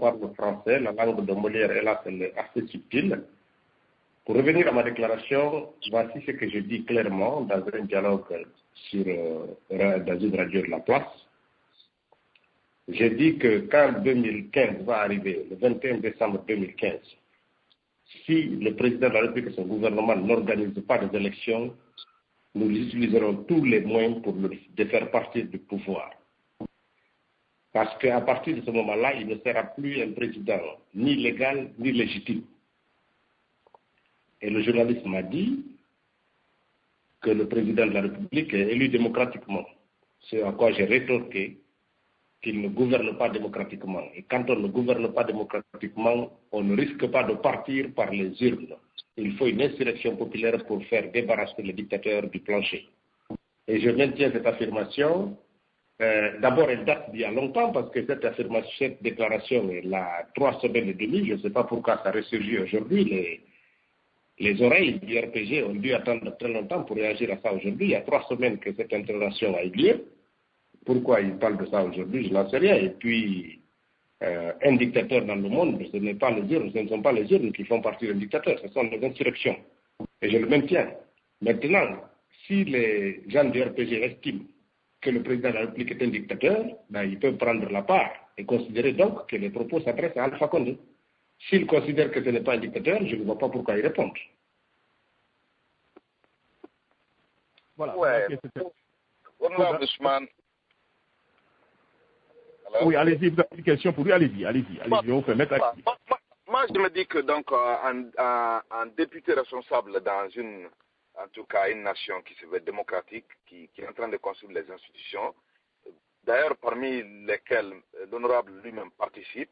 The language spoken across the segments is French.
parle français, la langue de Molière, hélas, elle est assez subtile. Pour revenir à ma déclaration, voici ce que je dis clairement dans un dialogue dans une radio de la place. Je dis que quand 2015 va arriver, le 21 décembre 2015, si le président de la République et son gouvernement n'organisent pas des élections, nous utiliserons tous les moyens pour le faire partir du pouvoir. Parce qu'à partir de ce moment-là, il ne sera plus un président ni légal ni légitime. Et le journaliste m'a dit que le président de la République est élu démocratiquement. Ce à quoi j'ai rétorqué qu'il ne gouverne pas démocratiquement. Et quand on ne gouverne pas démocratiquement, on ne risque pas de partir par les urnes. Il faut une insurrection populaire pour faire débarrasser le dictateur du plancher. Et je maintiens cette affirmation. D'abord, elle date d'il y a longtemps parce que cette déclaration est là 3 semaines et demie. Je ne sais pas pourquoi ça ressurgit aujourd'hui. Les oreilles du RPG ont dû attendre très longtemps pour réagir à ça aujourd'hui. Il y a 3 semaines que cette intervention a eu lieu. Pourquoi ils parlent de ça aujourd'hui, je n'en sais rien. Et puis, un dictateur dans le monde, ce ne sont pas les urnes qui font partie d'un dictateur, ce sont les insurrections. Et je le maintiens. Maintenant, si les gens du RPG estiment que le président de la République est un dictateur, ben, ils peuvent prendre la part et considérer donc que les propos s'adressent à Alpha Condé. S'ils considèrent que ce n'est pas un dictateur, je ne vois pas pourquoi ils répondent. Voilà. Ouais. Oui, allez-y, vous avez une question pour lui, allez-y, on peut mettre à... Moi, je me dis que donc un député responsable dans en tout cas une nation qui se veut démocratique, qui est en train de construire les institutions, d'ailleurs parmi lesquelles l'honorable lui-même participe,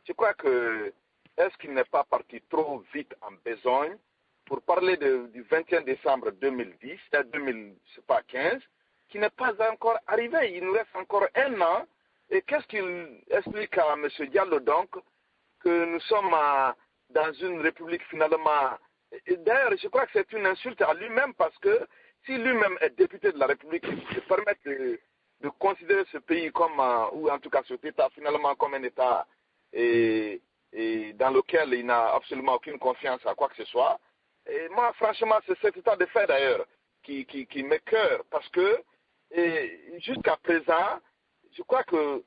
je crois que est-ce qu'il n'est pas parti trop vite en besogne pour parler du 21 décembre 2010, 2015, qui n'est pas encore arrivé. Il nous reste encore un an. Et qu'est-ce qu'il explique à M. Diallo donc que nous sommes dans une république finalement. D'ailleurs, je crois que c'est une insulte à lui-même parce que si lui-même est député de la République, il se permet de considérer ce pays comme, ou en tout cas cet État finalement comme un État et dans lequel il n'a absolument aucune confiance à quoi que ce soit. Et moi, franchement, c'est cet état de fait d'ailleurs qui m'écoeure parce que jusqu'à présent, je crois que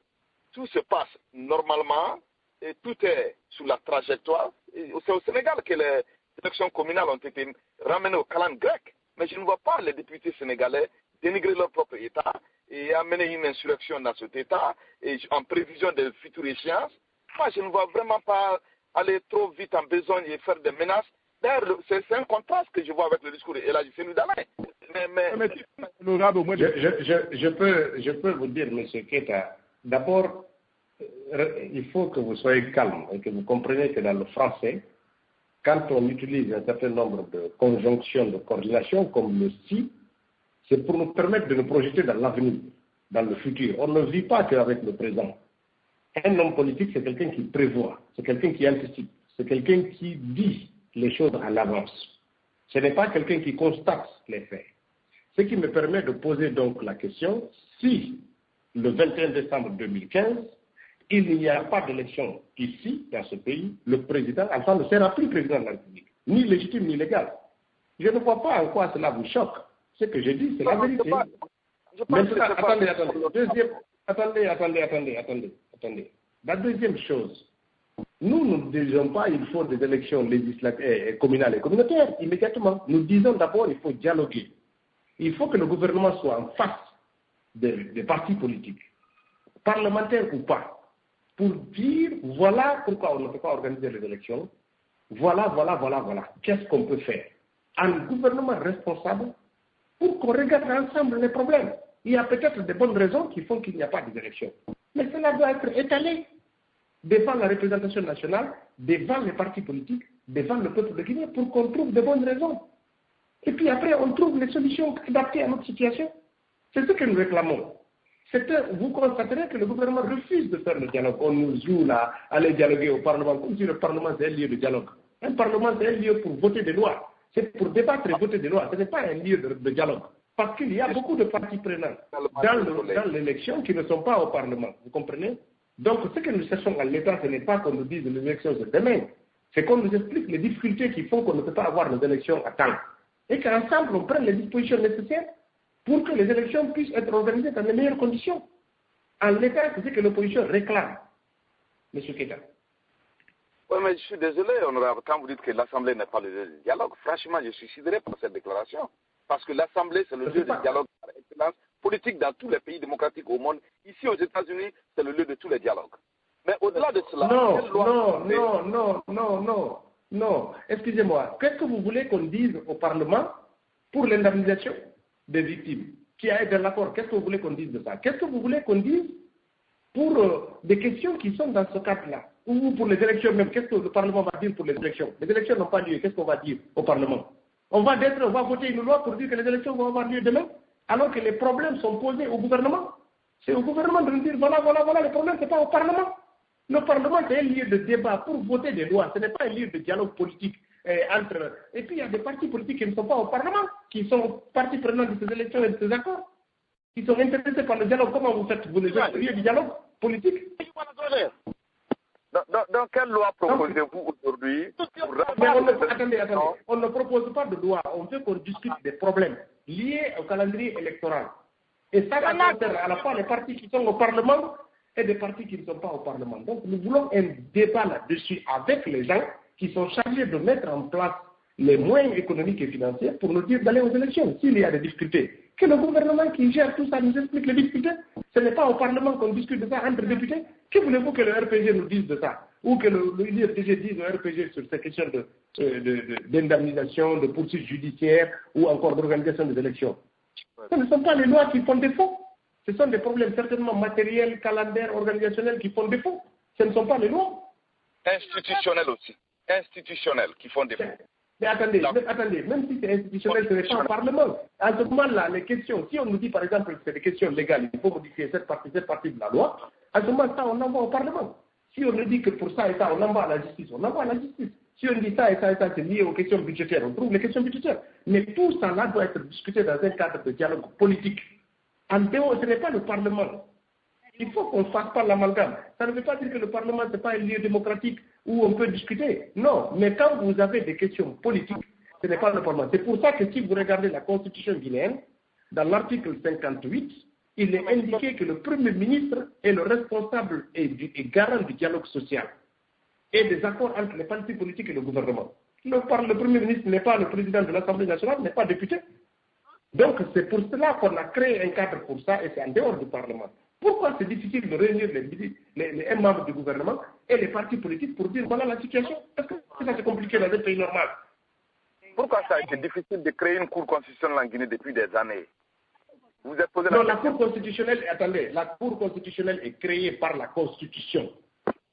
tout se passe normalement et tout est sous la trajectoire. C'est au Sénégal que les élections communales ont été ramenées au calendrier grec, mais je ne vois pas les députés sénégalais dénigrer leur propre État et amener une insurrection dans cet État et en prévision de futures échéances. Moi, je ne vois vraiment pas aller trop vite en besogne et faire des menaces. D'ailleurs, c'est un contraste que je vois avec le discours de Elhadji Cellou Dalein. Je peux vous dire, M. Keita, d'abord, il faut que vous soyez calme et que vous compreniez que dans le français, quand on utilise un certain nombre de conjonctions de coordination comme le si, c'est pour nous permettre de nous projeter dans l'avenir, dans le futur. On ne vit pas qu'avec le présent. Un homme politique, c'est quelqu'un qui prévoit, c'est quelqu'un qui anticipe, c'est quelqu'un qui dit les choses à l'avance. Ce n'est pas quelqu'un qui constate les faits. Ce qui me permet de poser donc la question, si le 21 décembre 2015, il n'y a pas d'élection ici, dans ce pays, le président, enfin, ne sera plus président de la République, ni légitime ni légal. Je ne vois pas en quoi cela vous choque. Ce que je dis, c'est la vérité. Maintenant, attendez. La deuxième chose, nous ne disons pas qu'il faut des élections législatives, communales et communautaires immédiatement. Nous disons d'abord qu'il faut dialoguer. Il faut que le gouvernement soit en face des partis politiques, parlementaires ou pas, pour dire voilà pourquoi on ne peut pas organiser les élections, voilà. Qu'est-ce qu'on peut faire? Un gouvernement responsable pour qu'on regarde ensemble les problèmes. Il y a peut-être des bonnes raisons qui font qu'il n'y a pas d'élections. Mais cela doit être étalé devant la représentation nationale, devant les partis politiques, devant le peuple de Guinée, pour qu'on trouve de bonnes raisons. Et puis après, on trouve les solutions adaptées à notre situation. C'est ce que nous réclamons. Vous constaterez que le gouvernement refuse de faire le dialogue. On nous joue là, à aller dialoguer au Parlement, comme si le Parlement c'est un lieu de dialogue. Un Parlement c'est un lieu pour voter des lois. C'est pour débattre et voter des lois. Ce n'est pas un lieu de dialogue. Parce qu'il y a beaucoup de partis prenants dans l'élection qui ne sont pas au Parlement. Vous comprenez? Donc, ce que nous cherchons à l'État, ce n'est pas qu'on nous dise les élections de demain. C'est qu'on nous explique les difficultés qui font qu'on ne peut pas avoir nos élections à temps. Et qu'ensemble, on prenne les dispositions nécessaires pour que les élections puissent être organisées dans les meilleures conditions. En l'État, c'est ce que l'opposition réclame. M. Keita. Oui, mais je suis désolé, honorable, quand vous dites que l'Assemblée n'est pas le lieu de dialogue, franchement, je suis sidéré par cette déclaration. Parce que l'Assemblée, c'est le lieu de dialogue par excellence politique dans tous les pays démocratiques au monde. Ici, aux États-Unis, c'est le lieu de tous les dialogues. Mais au-delà de cela, non. Excusez-moi. Qu'est-ce que vous voulez qu'on dise au Parlement pour l'indemnisation des victimes qui a été l'accord? Qu'est-ce que vous voulez qu'on dise de ça? Qu'est-ce que vous voulez qu'on dise pour des questions qui sont dans ce cadre-là? Ou pour les élections même? Qu'est-ce que le Parlement va dire pour les élections? Les élections n'ont pas lieu. Qu'est-ce qu'on va dire au Parlement? On va voter une loi pour dire que les élections vont avoir lieu demain, alors que les problèmes sont posés au gouvernement. C'est au gouvernement de nous dire voilà, les problèmes, ce n'est pas au Parlement. Le Parlement, c'est un lieu de débat pour voter des lois. Ce n'est pas un lieu de dialogue politique entre... Et puis, il y a des partis politiques qui ne sont pas au Parlement, qui sont partie prenante de ces élections et de ces accords, qui sont intéressés par le dialogue. Comment vous faites? Vous les êtes lieu du dialogue politique? Dans quelle loi proposez-vous aujourd'hui Attendez. On ne propose pas de loi. On veut qu'on discute des problèmes liés au calendrier électoral. Et ça concerne à la fois les partis qui sont au Parlement et des partis qui ne sont pas au Parlement. Donc nous voulons un débat là-dessus avec les gens qui sont chargés de mettre en place les moyens économiques et financiers pour nous dire d'aller aux élections. S'il y a des difficultés, que le gouvernement qui gère tout ça nous explique les difficultés. Ce n'est pas au Parlement qu'on discute de ça entre députés. Que voulez-vous que le RPG nous dise de ça? Ou que l'IRTG dise au RPG sur ces questions d'indemnisation, de poursuites judiciaires ou encore d'organisation des élections? Ce ne sont pas les lois qui font défaut. Ce sont des problèmes certainement matériels, calendaires, organisationnels qui font défaut. Ce ne sont pas les lois. Institutionnels aussi. Institutionnels qui font défaut. Mais attendez, même si c'est institutionnel, ce n'est pas un Parlement. À ce moment-là, les questions, si on nous dit par exemple que c'est des questions légales, il faut modifier cette partie de la loi, à ce moment-là, on envoie au Parlement. Si on nous dit que pour ça et ça, on envoie à la justice, on envoie à la justice. Si on dit ça et ça et ça, c'est lié aux questions budgétaires, on trouve les questions budgétaires. Mais tout ça là doit être discuté dans un cadre de dialogue politique. En dehors, ce n'est pas le Parlement. Il faut qu'on ne fasse pas l'amalgame. Ça ne veut pas dire que le Parlement, ce n'est pas un lieu démocratique où on peut discuter. Non, mais quand vous avez des questions politiques, ce n'est pas le Parlement. C'est pour ça que si vous regardez la Constitution guinéenne, dans l'article 58, il est indiqué que le Premier ministre est le responsable et garant du dialogue social et des accords entre les partis politiques et le gouvernement. Le Premier ministre n'est pas le président de l'Assemblée nationale, n'est pas député. Donc c'est pour cela qu'on a créé un cadre pour ça et c'est en dehors du Parlement. Pourquoi c'est difficile de réunir les membres du gouvernement et les partis politiques pour dire voilà la situation? Est-ce que ça c'est compliqué dans un pays normal? Pourquoi ça a été difficile de créer une cour constitutionnelle en Guinée depuis des années? Vous êtes posé la Cour constitutionnelle, attendez, la Cour constitutionnelle est créée par la Constitution.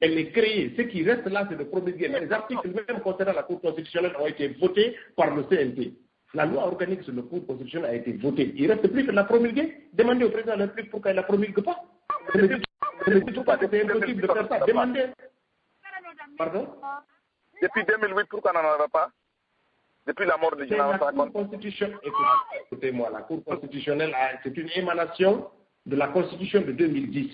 Elle est créée. Ce qui reste là, c'est de promulguer. Les articles même concernant la Cour constitutionnelle ont été votés par le CNT. La loi organique sur la Cour constitutionnelle a été votée. Il ne reste plus que la promulguer. Demandez au président de la République pourquoi il ne la promulgue pas. Je ne dis pas que c'est impossible de faire ça. Demandez. Pardon? Depuis 2008, pourquoi on n'en aura pas? Depuis la mort de Général Sarkozy. Écoutez-moi, la Cour constitutionnelle, c'est une émanation de la Constitution de 2010.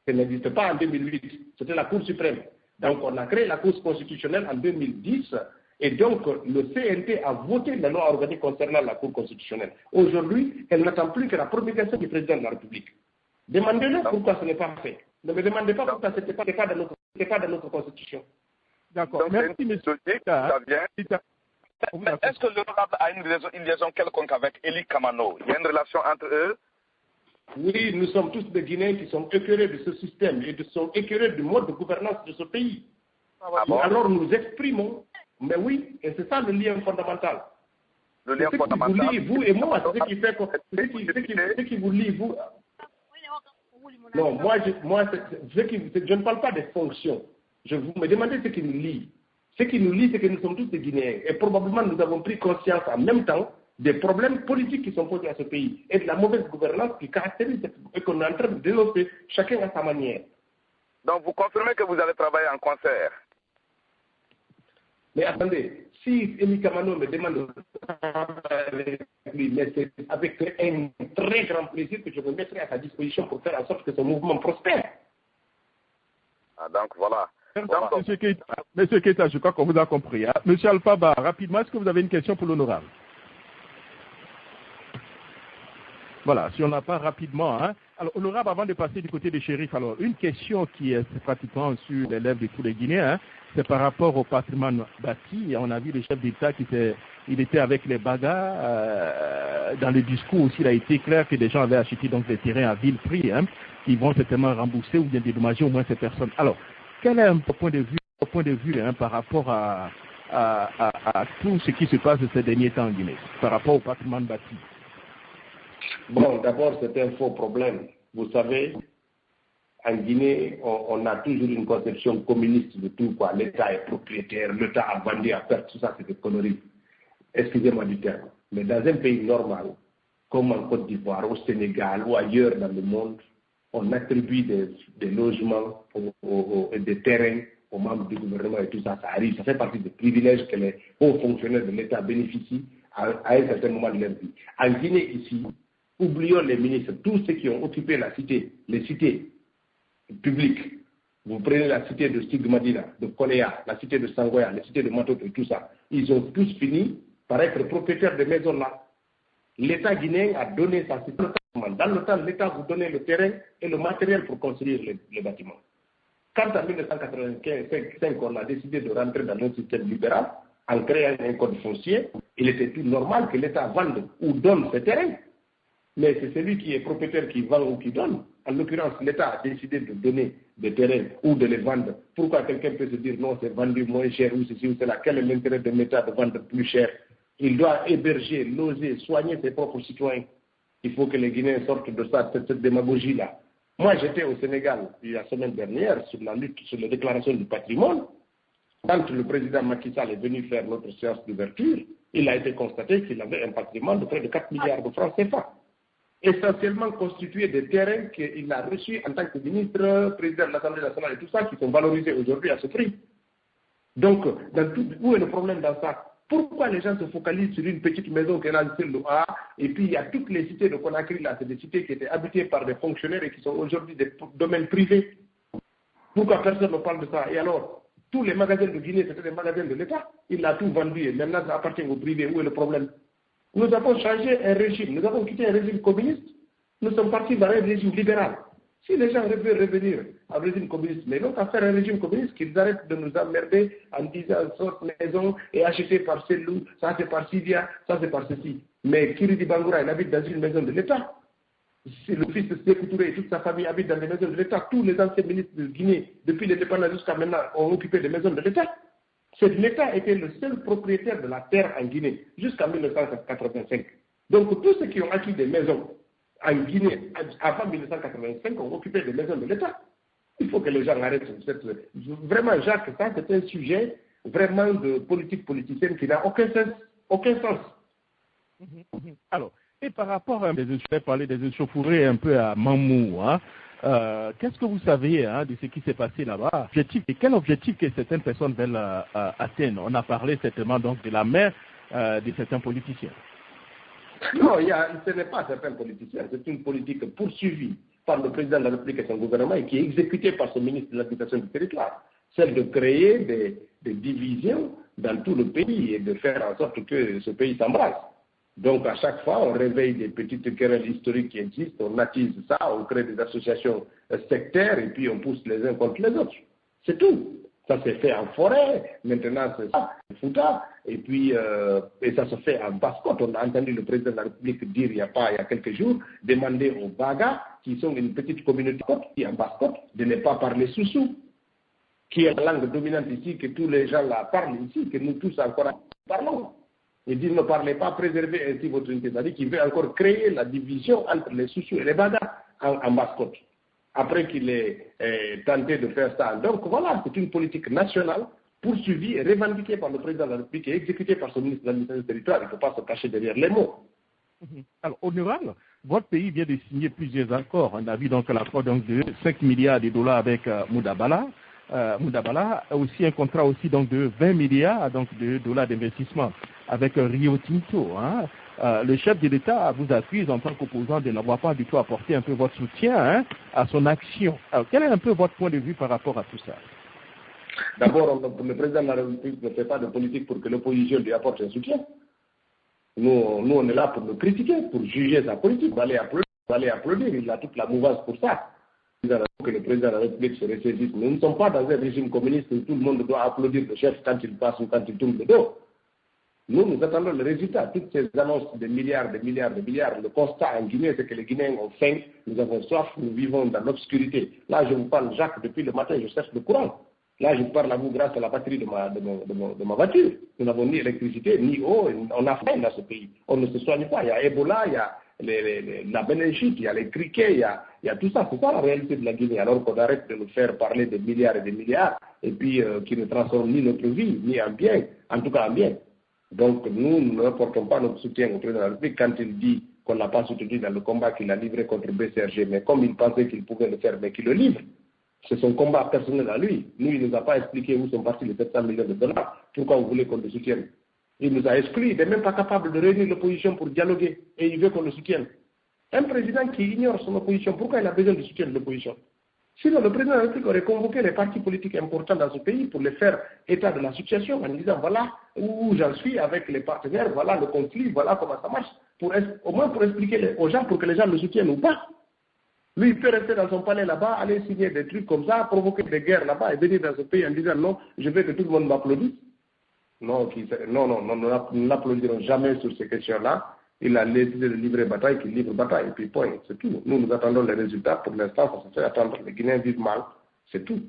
Elle n'existe pas en 2008. C'était la Cour suprême. Donc, on a créé la Cour constitutionnelle en 2010. Et donc, le CNT a voté la loi organique concernant la Cour constitutionnelle. Aujourd'hui, elle n'attend plus que la promulgation du président de la République. Demandez-le pourquoi ce n'est pas fait. Ne me demandez pas pourquoi ce n'était pas le cas de notre Constitution. D'accord. Merci, M. Ça vient. Est-ce que l'honorable a une liaison quelconque avec Eli Kamano? Il y a une relation entre eux? Oui, nous sommes tous des Guinéens qui sont écœurés de ce système et qui sont écœurés du mode de gouvernance de ce pays. Ah bon? Alors nous exprimons, mais oui, et c'est ça le lien fondamental. Le lien fondamental. Ce qui vous lie, vous et moi, ce qui fait ce qui vous lie, vous. Non, je ne parle pas des fonctions. Vous me demandez ce qui nous lie. Ce qui nous lie, c'est que nous sommes tous des Guinéens. Et probablement, nous avons pris conscience en même temps des problèmes politiques qui sont posés à ce pays et de la mauvaise gouvernance qui caractérise et qu'on est en train de dénoncer, chacun à sa manière. Donc, vous confirmez que vous allez travailler en concert? Mais attendez, si Eli Kamano me demande mais c'est avec un très grand plaisir que je me mettrai à sa disposition pour faire en sorte que ce mouvement prospère. Donc voilà. Monsieur Keita, je crois qu'on vous a compris. Hein. Monsieur Alphaba, rapidement, est-ce que vous avez une question pour l'honorable? Voilà, si on n'a pas rapidement. Hein. Alors, honorable, avant de passer du côté des shérifs, alors, une question qui est pratiquement sur les lèvres de tous les Guinéens, hein, c'est par rapport au patrimoine bâti. On a vu le chef d'État il était avec les bagarres. Dans le discours aussi, il a été clair que des gens avaient acheté donc des terrains à vil prix, hein, qui vont certainement rembourser ou bien dédommager au moins ces personnes. Alors, quel est un point de vue hein, par rapport à tout ce qui se passe ces derniers temps en Guinée, par rapport au patrimoine bâti? Bon, d'abord, c'est un faux problème. Vous savez, en Guinée, on a toujours une conception communiste de tout, quoi. L'État est propriétaire, l'État a vendu à perte, tout ça, c'est des conneries. Excusez-moi du terme. Mais dans un pays normal, comme en Côte d'Ivoire, au Sénégal ou ailleurs dans le monde, on attribue des logements et des terrains aux membres du gouvernement et tout ça, ça arrive. Ça fait partie des privilèges que les hauts fonctionnaires de l'État bénéficient à un certain moment de leur vie. En Guinée, ici, oublions les ministres, tous ceux qui ont occupé la cité, les cités publiques. Vous prenez la cité de Stigmadina, de Koléa, la cité de Sangoya, la cité de Matoto et tout ça. Ils ont tous fini par être propriétaires de maisons là. L'État guinéen a donné sa cité. Dans le temps, l'État vous donnait le terrain et le matériel pour construire les bâtiments. Quand en 1995, on a décidé de rentrer dans un système libéral, en créant un code foncier, il était tout normal que l'État vende ou donne ce terrain. Mais c'est celui qui est propriétaire qui vend ou qui donne. En l'occurrence, l'État a décidé de donner des terrains ou de les vendre. Pourquoi quelqu'un peut se dire non, c'est vendu moins cher ou ceci ou cela? Quel est l'intérêt de l'État de vendre plus cher? Il doit héberger, loger, soigner ses propres citoyens. Il faut que les Guinéens sortent de cette démagogie-là. Moi, j'étais au Sénégal la semaine dernière sur la lutte, sur la déclaration du patrimoine. Quand le président Macky Sall est venu faire notre séance d'ouverture, il a été constaté qu'il avait un patrimoine de près de 4 milliards de francs CFA. Essentiellement constitué des terrains qu'il a reçus en tant que ministre, président de l'Assemblée nationale et tout ça, qui sont valorisés aujourd'hui à ce prix. Donc, où est le problème dans ça? Pourquoi les gens se focalisent sur une petite maison qui est là sur le A, et puis il y a toutes les cités de Conakry, là, c'est des cités qui étaient habitées par des fonctionnaires et qui sont aujourd'hui des domaines privés. Pourquoi personne ne parle de ça? Et alors, tous les magasins de Guinée, c'était des magasins de l'État. Il a tout vendu et maintenant ça appartient au privé. Où est le problème? Nous avons changé un régime, nous avons quitté un régime communiste, nous sommes partis vers un régime libéral. Si les gens veulent revenir à un régime communiste, mais non qu'à faire un régime communiste, qu'ils arrêtent de nous emmerder en disant sorte maison et acheter par Cellou, ça c'est par Sidia, ça c'est par ceci. Mais Kiridi Bangoura, il habite dans une maison de l'État. Si le fils de Sékou Touré et toute sa famille habitent dans des maisons de l'État, tous les anciens ministres de Guinée, depuis l'indépendance jusqu'à maintenant, ont occupé des maisons de l'État. L'État était le seul propriétaire de la terre en Guinée jusqu'en 1985. Donc tous ceux qui ont acquis des maisons en Guinée avant 1985 ont occupé des maisons de l'État. Il faut que les gens arrêtent cette... Vraiment, Jacques, ça c'est un sujet vraiment de politique politicienne qui n'a aucun sens. Aucun sens. Alors, et par rapport à... Je vais parler des échauffourées un peu à Mamou, hein. Qu'est-ce que vous savez hein, de ce qui s'est passé là-bas? Et quel objectif que certaines personnes veulent atteindre? On a parlé certainement donc de la mère de certains politiciens. Non, ce n'est pas certains politiciens, c'est une politique poursuivie par le président de la République et son gouvernement et qui est exécutée par ce ministre de l'Habitation du territoire. Celle de créer des divisions dans tout le pays et de faire en sorte que ce pays s'embrasse. Donc, à chaque fois, on réveille des petites querelles historiques qui existent, on attise ça, on crée des associations sectaires et puis on pousse les uns contre les autres. C'est tout. Ça s'est fait en forêt, maintenant c'est ça, Fouta, et puis et ça se fait en Basse-Côte. On a entendu le président de la République dire il y a quelques jours, demander aux Baga, qui sont une petite communauté qui est en Basse-Côte, de ne pas parler Soussou, qui est la langue dominante ici, que tous les gens la parlent ici, que nous tous encore parlons. Il dit ne parlez pas, préservez ainsi votre unité. C'est-à-dire qu'il veut encore créer la division entre les Soussous et les Baga en Basse-Côte. Après qu'il ait tenté de faire ça. Donc voilà, c'est une politique nationale poursuivie et revendiquée par le président de la République et exécutée par son ministre de l'Administration du territoire. Il ne faut pas se cacher derrière les mots. Alors, honorable, votre pays vient de signer plusieurs accords. On a vu donc l'accord de 5 milliards de dollars avec Moudabala. Moudabala, aussi un contrat aussi donc de 20 milliards donc de dollars d'investissement avec Rio Tinto. Hein. Le chef de l'État vous accuse en tant qu'opposant de n'avoir pas du tout apporté un peu votre soutien à son action. Alors, quel est un peu votre point de vue par rapport à tout ça? D'abord, le président de la République ne fait pas de politique pour que l'opposition lui apporte un soutien. Nous, on est là pour le critiquer, pour juger sa politique. Il va aller applaudir. Il a toute la mouvance pour ça. Que le président de la République se ressaisisse. Nous ne sommes pas dans un régime communiste où tout le monde doit applaudir le chef quand il passe ou quand il tourne le dos. Nous attendons le résultat. Toutes ces annonces de milliards, le constat en Guinée, c'est que les Guinéens ont faim, nous avons soif, nous vivons dans l'obscurité. Là, je vous parle, Jacques, depuis le matin, je cherche le courant. Là, je parle à vous grâce à la batterie de ma voiture. Nous n'avons ni électricité, ni eau, on a faim dans ce pays. On ne se soigne pas. Il y a Ebola, il y a la méningite, il y a les criquets, il y a tout ça. C'est ça la réalité de la Guinée. Alors qu'on arrête de nous faire parler de milliards et de milliards, et puis qui ne transforment ni notre vie, ni en bien, en tout cas en bien. Donc nous n'apportons pas notre soutien au président de la République quand il dit qu'on n'a pas soutenu dans le combat qu'il a livré contre BCRG, mais comme il pensait qu'il pouvait le faire, mais qu'il le livre. C'est son combat personnel à lui. Nous, il ne nous a pas expliqué où sont partis les 700 millions de dollars. Pourquoi vous voulez qu'on le soutienne? Il nous a exclus. Il n'est même pas capable de réunir l'opposition pour dialoguer. Et il veut qu'on le soutienne. Un président qui ignore son opposition, pourquoi il a besoin du soutien de l'opposition? Sinon, le président de la République aurait convoqué les partis politiques importants dans ce pays pour les faire état de la situation en disant voilà où j'en suis avec les partenaires, voilà le conflit, voilà comment ça marche. Au moins pour expliquer aux gens, pour que les gens le soutiennent ou pas. Lui, il peut rester dans son palais là-bas, aller signer des trucs comme ça, provoquer des guerres là-bas et venir dans ce pays en disant non, je veux que tout le monde m'applaudisse. Non, nous n'applaudirons jamais sur ces questions-là. Il a décidé de livrer bataille, qu'il livre bataille, et puis point, c'est tout. Nous attendons les résultats. Pour l'instant, ça se fait attendre. Les Guinéens vivent mal, c'est tout.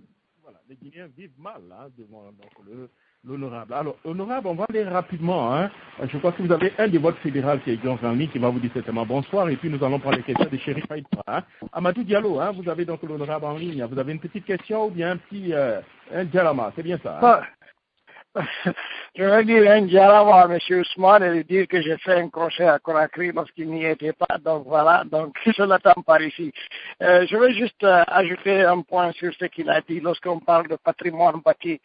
Voilà, les Guinéens vivent mal, devant l'honorable. Alors, honorable, on va aller rapidement. Hein. Je crois que vous avez un de votre fédéral qui est John Ranli, qui va vous dire certainement bonsoir, et puis nous allons prendre les questions de Chérif Haïtra. Hein. Amadou Diallo, vous avez donc l'honorable en ligne. Vous avez une petite question ou bien un petit dialama, c'est bien ça? Hein? Je veux dire un dialogue à M. Ousmane et lui dire que j'ai fait un crochet à Conakry lorsqu'il n'y était pas. Donc voilà, donc je l'attends par ici. Je veux juste ajouter un point sur ce qu'il a dit lorsqu'on parle de patrimoine bâti.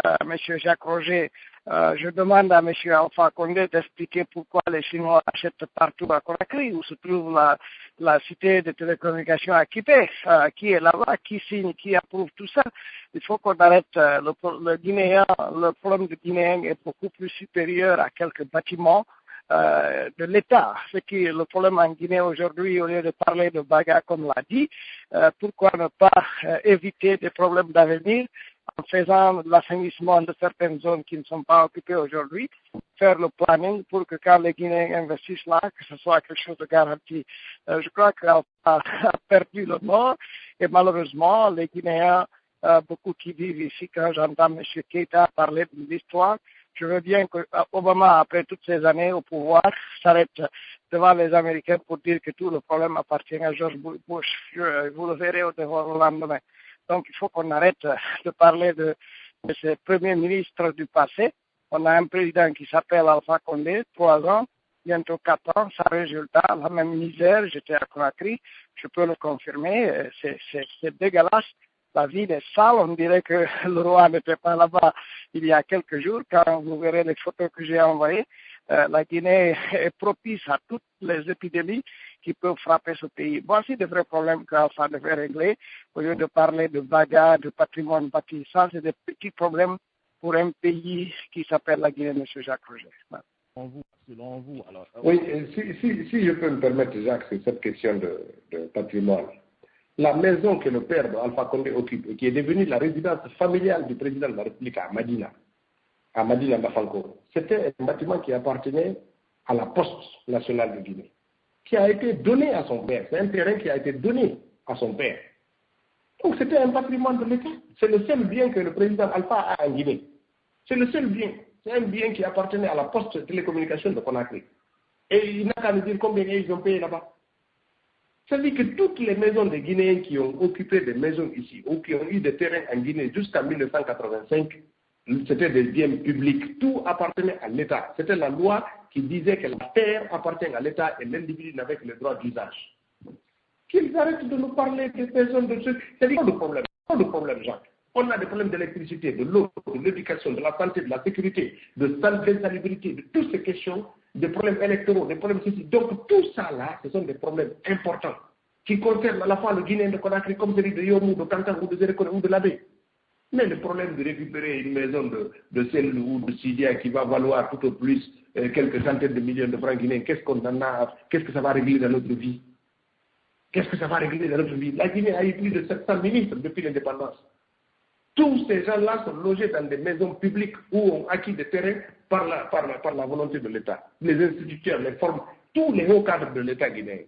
M. Jacques Roger, je demande à M. Alpha Condé d'expliquer pourquoi les Chinois achètent partout à Conakry, où se trouve la cité de télécommunications équipée, qui est là-bas, qui signe, qui approuve tout ça. Il faut qu'on arrête le problème du Guinéen est beaucoup plus supérieur à quelques bâtiments de l'État. Ce qui est le problème en Guinée aujourd'hui, au lieu de parler de bagarre comme l'a dit, pourquoi ne pas éviter des problèmes d'avenir en faisant l'assainissement de certaines zones qui ne sont pas occupées aujourd'hui, faire le planning pour que quand les Guinéens investissent là, que ce soit quelque chose de garanti. Je crois qu'elle a perdu le nord et malheureusement, les Guinéens, beaucoup qui vivent ici, quand j'entends M. Keïta parler de l'histoire, je veux bien que Obama, après toutes ces années au pouvoir, s'arrête devant les Américains pour dire que tout le problème appartient à George Bush. Vous le verrez au lendemain. Donc, il faut qu'on arrête de parler de ces premiers ministres du passé. On a un président qui s'appelle Alpha Condé, 3 ans, bientôt 4 ans, sans résultat, la même misère. J'étais à Conakry, je peux le confirmer, c'est dégueulasse. La ville est sale, on dirait que le roi n'était pas là-bas il y a quelques jours. Quand vous verrez les photos que j'ai envoyées, la Guinée est propice à toutes les épidémies qui peuvent frapper ce pays. Voici des vrais problèmes qu'Alpha devait régler, au lieu de parler de bagarre, de patrimoine bâti. Ça, c'est des petits problèmes pour un pays qui s'appelle la Guinée, M. Jacques Roger. Selon vous, alors... Oui, si je peux me permettre, Jacques, c'est cette question de patrimoine. La maison que le père d'Alpha Condé occupe et qui est devenue la résidence familiale du président de la République à Madina Bafanko, c'était un bâtiment qui appartenait à la Poste nationale de Guinée, qui a été donné à son père. C'est un terrain qui a été donné à son père. Donc c'était un patrimoine de l'État. C'est le seul bien que le président Alpha a en Guinée. C'est le seul bien. C'est un bien qui appartenait à la Poste de télécommunications de Conakry. Et il n'a qu'à nous dire combien ils ont payé là-bas. Ça veut dire que toutes les maisons des Guinéens qui ont occupé des maisons ici, ou qui ont eu des terrains en Guinée jusqu'en 1985, c'était des biens publics. Tout appartenait à l'État. C'était la loi qui disait que la terre appartient à l'État et l'individu n'avait que le droit d'usage. Qu'ils arrêtent de nous parler des personnes de ceux. C'est pas le problème. Pas le problème, Jacques. On a des problèmes d'électricité, de l'eau, de l'éducation, de la santé, de la sécurité, de l'insalubrité, de toutes ces questions, des problèmes électoraux, des problèmes ceci. Donc tout ça là, ce sont des problèmes importants qui concernent à la fois le Guinéen de Conakry comme celui de Yomou, de Kankan ou de Zérekone ou de Labé. Mais le problème de récupérer une maison de Sel ou de Sidia qui va valoir tout au plus quelques centaines de millions de francs guinéens, qu'est-ce que ça va régler dans notre vie? Qu'est-ce que ça va régler dans notre vie? La Guinée a eu plus de 700 ministres depuis l'indépendance. Tous ces gens-là sont logés dans des maisons publiques où ont acquis des terrains par la volonté de l'État. Les instituteurs, les formes, tous les hauts cadres de l'État guinéen.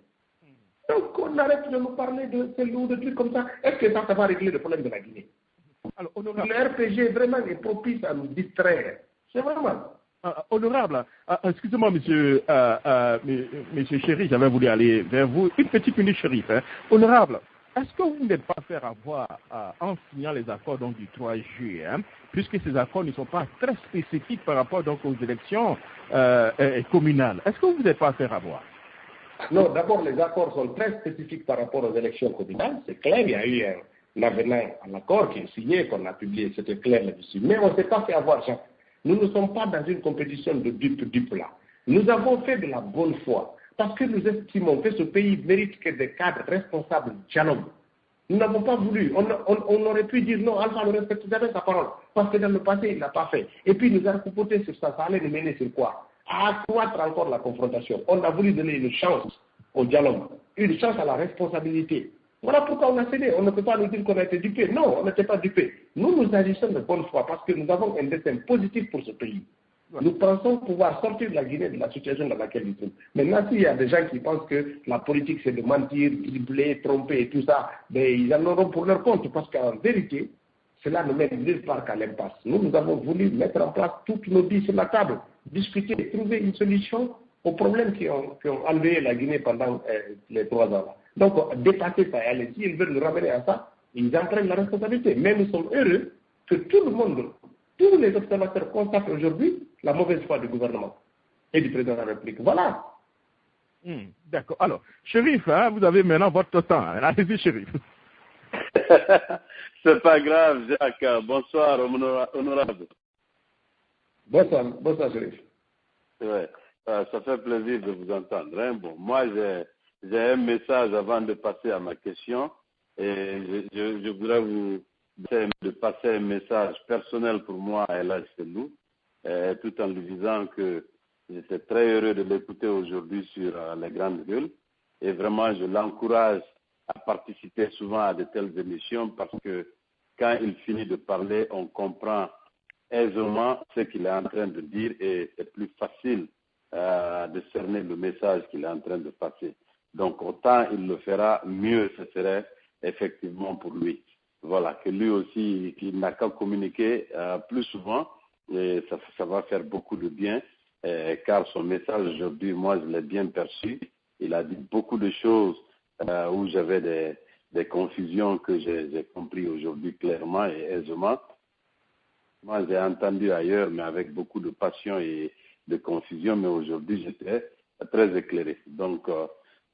Donc on arrête de nous parler de Sel ou de trucs comme ça. Est-ce que ça va régler le problème de la Guinée? Alors, le RPG vraiment est propice à nous distraire. C'est vraiment. Honorable, excusez-moi, monsieur Chéri, j'avais voulu aller vers vous. Une petite minute, Chérif. Hein. Honorable, est-ce que vous n'êtes pas faire avoir en signant les accords donc, du 3 juillet, hein, puisque ces accords ne sont pas très spécifiques par rapport donc, aux élections communales? Est-ce que vous n'êtes pas faire avoir? Non, d'abord, les accords sont très spécifiques par rapport aux élections communales. C'est clair, il y a eu un avenant à l'accord qui est signé, qu'on a publié, c'était clair là-dessus. Mais on ne s'est pas fait avoir, Jean. Nous ne sommes pas dans une compétition de dupes là. Nous avons fait de la bonne foi, parce que nous estimons que ce pays mérite que des cadres responsables dialoguent. Nous n'avons pas voulu. On aurait pu dire non, Alpha ne respecte jamais sa parole, parce que dans le passé, il ne l'a pas fait. Et puis nous avons coupoté sur ça, ça allait nous mener sur quoi? À accroître encore la confrontation. On a voulu donner une chance au dialogue, une chance à la responsabilité. Voilà pourquoi on a cédé. On ne peut pas nous dire qu'on a été dupé. Non, on n'était pas dupé. Nous agissons de bonne foi parce que nous avons un destin positif pour ce pays. Nous pensons pouvoir sortir de la Guinée de la situation dans laquelle nous sommes. Maintenant, s'il y a des gens qui pensent que la politique c'est de mentir, dribbler, tromper et tout ça, ben, ils en auront pour leur compte parce qu'en vérité, cela ne mène nulle part qu'à l'impasse. Nous avons voulu mettre en place toutes nos billes sur la table, discuter, trouver une solution aux problèmes qui ont enlevé la Guinée pendant les 3 ans. Donc, dépasser ça et aller, s'ils veulent nous ramener à ça, ils en prennent la responsabilité. Mais nous sommes heureux que tout le monde, tous les observateurs constatent aujourd'hui la mauvaise foi du gouvernement et du président de la République. Voilà. D'accord. Alors, Chérif, hein, vous avez maintenant votre temps. Allez-y, Chérif. C'est pas grave, Jacques. Bonsoir, honorable. Bonsoir, Chérif. Ouais, ça fait plaisir de vous entendre. Hein. Bon, moi, j'ai un message avant de passer à ma question et je voudrais vous passer un message personnel pour moi à Elhadj Sellou, tout en lui disant que j'étais très heureux de l'écouter aujourd'hui sur les grandes gueules et vraiment je l'encourage à participer souvent à de telles émissions parce que quand il finit de parler, on comprend aisément ce qu'il est en train de dire et c'est plus facile de cerner le message qu'il est en train de passer. Donc, autant il le fera, mieux ce serait effectivement pour lui. Voilà, que lui aussi, qu'il n'a qu'à communiquer plus souvent, et ça va faire beaucoup de bien, car son message aujourd'hui, moi, je l'ai bien perçu. Il a dit beaucoup de choses où j'avais des confusions que j'ai compris aujourd'hui clairement et aisément. Moi, j'ai entendu ailleurs, mais avec beaucoup de passion et de confusion, mais aujourd'hui, j'étais très éclairé. Donc,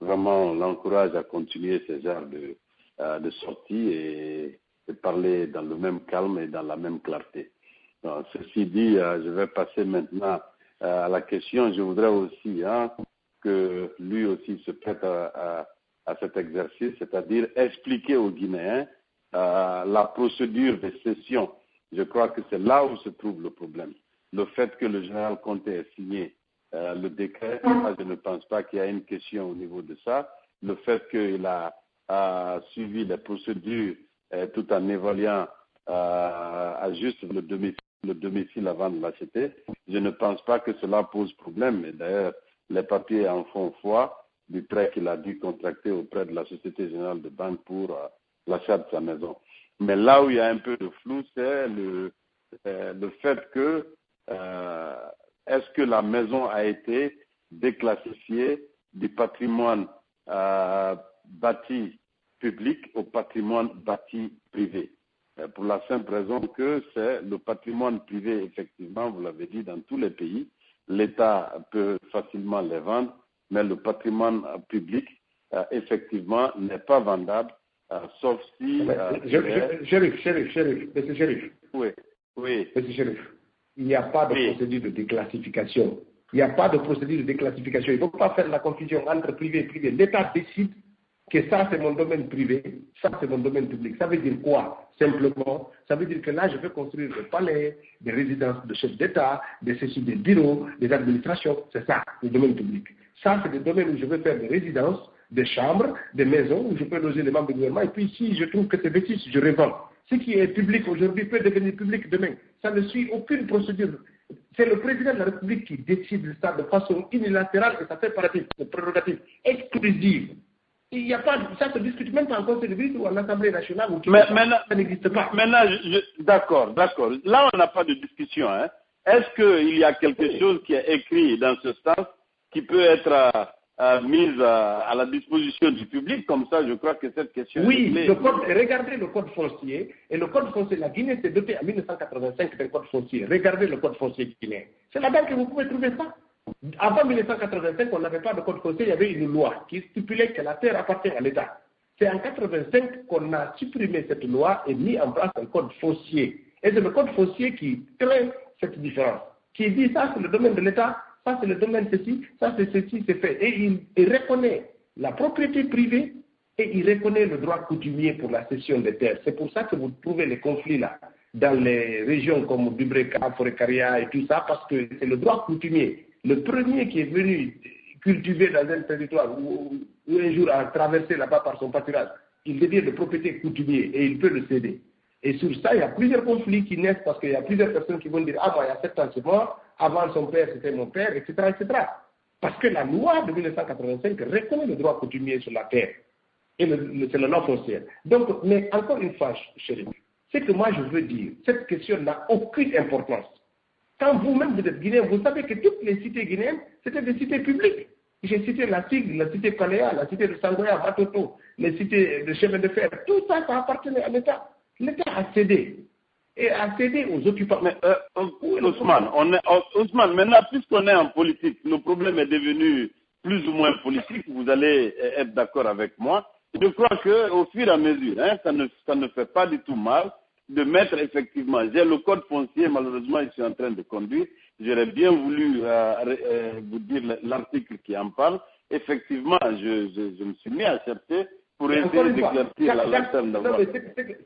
vraiment, on l'encourage à continuer ce genre de sortie et de parler dans le même calme et dans la même clarté. Donc, ceci dit, je vais passer maintenant à la question. Je voudrais aussi que lui aussi se prête à cet exercice, c'est-à-dire expliquer aux Guinéens la procédure de cession. Je crois que c'est là où se trouve le problème. Le fait que le général Conté ait signé le décret, je ne pense pas qu'il y a une question au niveau de ça. Le fait qu'il a suivi les procédures tout en évaluant à juste le domicile avant de l'acheter, je ne pense pas que cela pose problème. Et d'ailleurs, les papiers en font foi du prêt qu'il a dû contracter auprès de la Société Générale de Banque pour l'achat de sa maison. Mais là où il y a un peu de flou, c'est le fait que est-ce que la maison a été déclassifiée du patrimoine bâti public au patrimoine bâti privé. Pour la simple raison que c'est le patrimoine privé, effectivement, vous l'avez dit, dans tous les pays, l'État peut facilement les vendre, mais le patrimoine public, effectivement, n'est pas vendable sauf si... Chérif, monsieur Chérif. Oui, oui. Monsieur Chérif, il n'y a pas de procédure de déclassification. Il n'y a pas de procédure de déclassification. Il ne faut pas faire la confusion entre privé et privé. L'État décide que ça c'est mon domaine privé, ça c'est mon domaine public. Ça veut dire quoi? Simplement, ça veut dire que là je vais construire des palais, des résidences de chefs d'État, des bureaux, des administrations. C'est ça, le domaine public. Ça c'est des domaines où je vais faire des résidences, des chambres, des maisons où je peux loger les membres du gouvernement. Et puis si je trouve que c'est vétus, je revends. Ce qui est public aujourd'hui peut devenir public demain. Ça ne suit aucune procédure. C'est le président de la République qui décide de ça de façon unilatérale et ça fait partie de prérogatives exclusives. Il n'y a pas, ça se discute même pas en Conseil de ministres ou en Assemblée nationale. Ça n'existe pas. Maintenant, d'accord. Là, on n'a pas de discussion. Hein. Est-ce qu'il y a quelque chose qui est écrit dans ce sens qui peut être mise à la disposition du public? Comme ça, je crois que cette question oui, regardez le code foncier. Et le code foncier, la Guinée s'est dotée en 1985 d'un code foncier. Regardez le code foncier guinéen. C'est là-bas que vous pouvez trouver ça. Avant 1985, on n'avait pas de code foncier, il y avait une loi qui stipulait que la terre appartient à l'État. C'est en 1985 qu'on a supprimé cette loi et mis en place un code foncier. Et c'est le code foncier qui crée cette différence, qui dit ça c'est le domaine de l'État, ça c'est le domaine de ceci, ça c'est ceci, c'est fait. Et il reconnaît la propriété privée et il reconnaît le droit coutumier pour la cession des terres. C'est pour ça que vous trouvez les conflits là, dans les régions comme Dubreka, Forêt-Caria et tout ça, parce que c'est le droit coutumier. Le premier qui est venu cultiver dans un territoire ou un jour a traversé là-bas par son pâturage, il devient de propriété coutumier et il peut le céder. Et sur ça, il y a plusieurs conflits qui naissent parce qu'il y a plusieurs personnes qui vont dire « Ah, moi, il y a 7 ans, c'est mort, avant son père, c'était mon père, etc. etc. » Parce que la loi de 1985 reconnaît le droit coutumier sur la terre. Et c'est le nom foncier. Donc, mais encore une fois, chérie, c'est que moi je veux dire, cette question n'a aucune importance. Quand vous-même vous êtes guinéen, vous savez que toutes les cités guinéennes, c'était des cités publiques. J'ai cité la Sigle, la cité Paléa, la cité de Sangoya, Matoto, les cités de chemin de fer, tout ça, ça appartenait à l'État. L'État a cédé. Et a cédé aux occupants. Mais Ousmane, maintenant, puisqu'on est en politique, le problème est devenu plus ou moins politique, vous allez être d'accord avec moi. Je crois qu'au fur et à mesure, ça ne fait pas du tout mal de mettre effectivement, j'ai le code foncier, malheureusement, je suis en train de conduire, j'aurais bien voulu vous dire l'article qui en parle. Effectivement, je me suis mis à chercher pour essayer d'éclaircir la lanterne d'abord.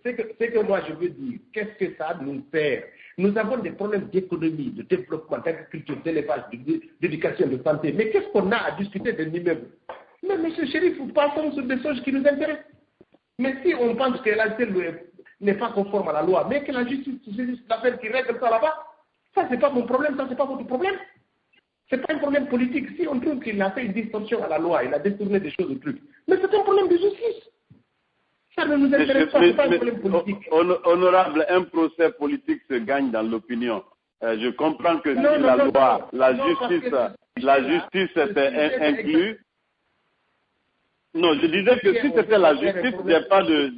C'est que moi je veux dire, qu'est-ce que ça nous perd? Nous avons des problèmes d'économie, de développement, d'agriculture, d'élevage, d'éducation, de santé. Mais qu'est-ce qu'on a à discuter d'un immeuble? Mais monsieur Chérif, nous passons sur des choses qui nous intéressent. Mais si on pense que la n'est pas conforme à la loi, mais que la justice, c'est juste l'affaire qui règle ça là-bas, ça c'est pas mon problème, ça c'est pas votre problème. C'est pas un problème politique. Si on trouve qu'il a fait une distorsion à la loi, il a détourné des choses de trucs, mais c'est un problème de justice. Ça ne nous intéresse pas, c'est pas un problème politique. Honorable, un procès politique se gagne dans l'opinion. Je comprends que si la justice était inclue. Non, je disais que si c'était la justice, il n'y a pas de...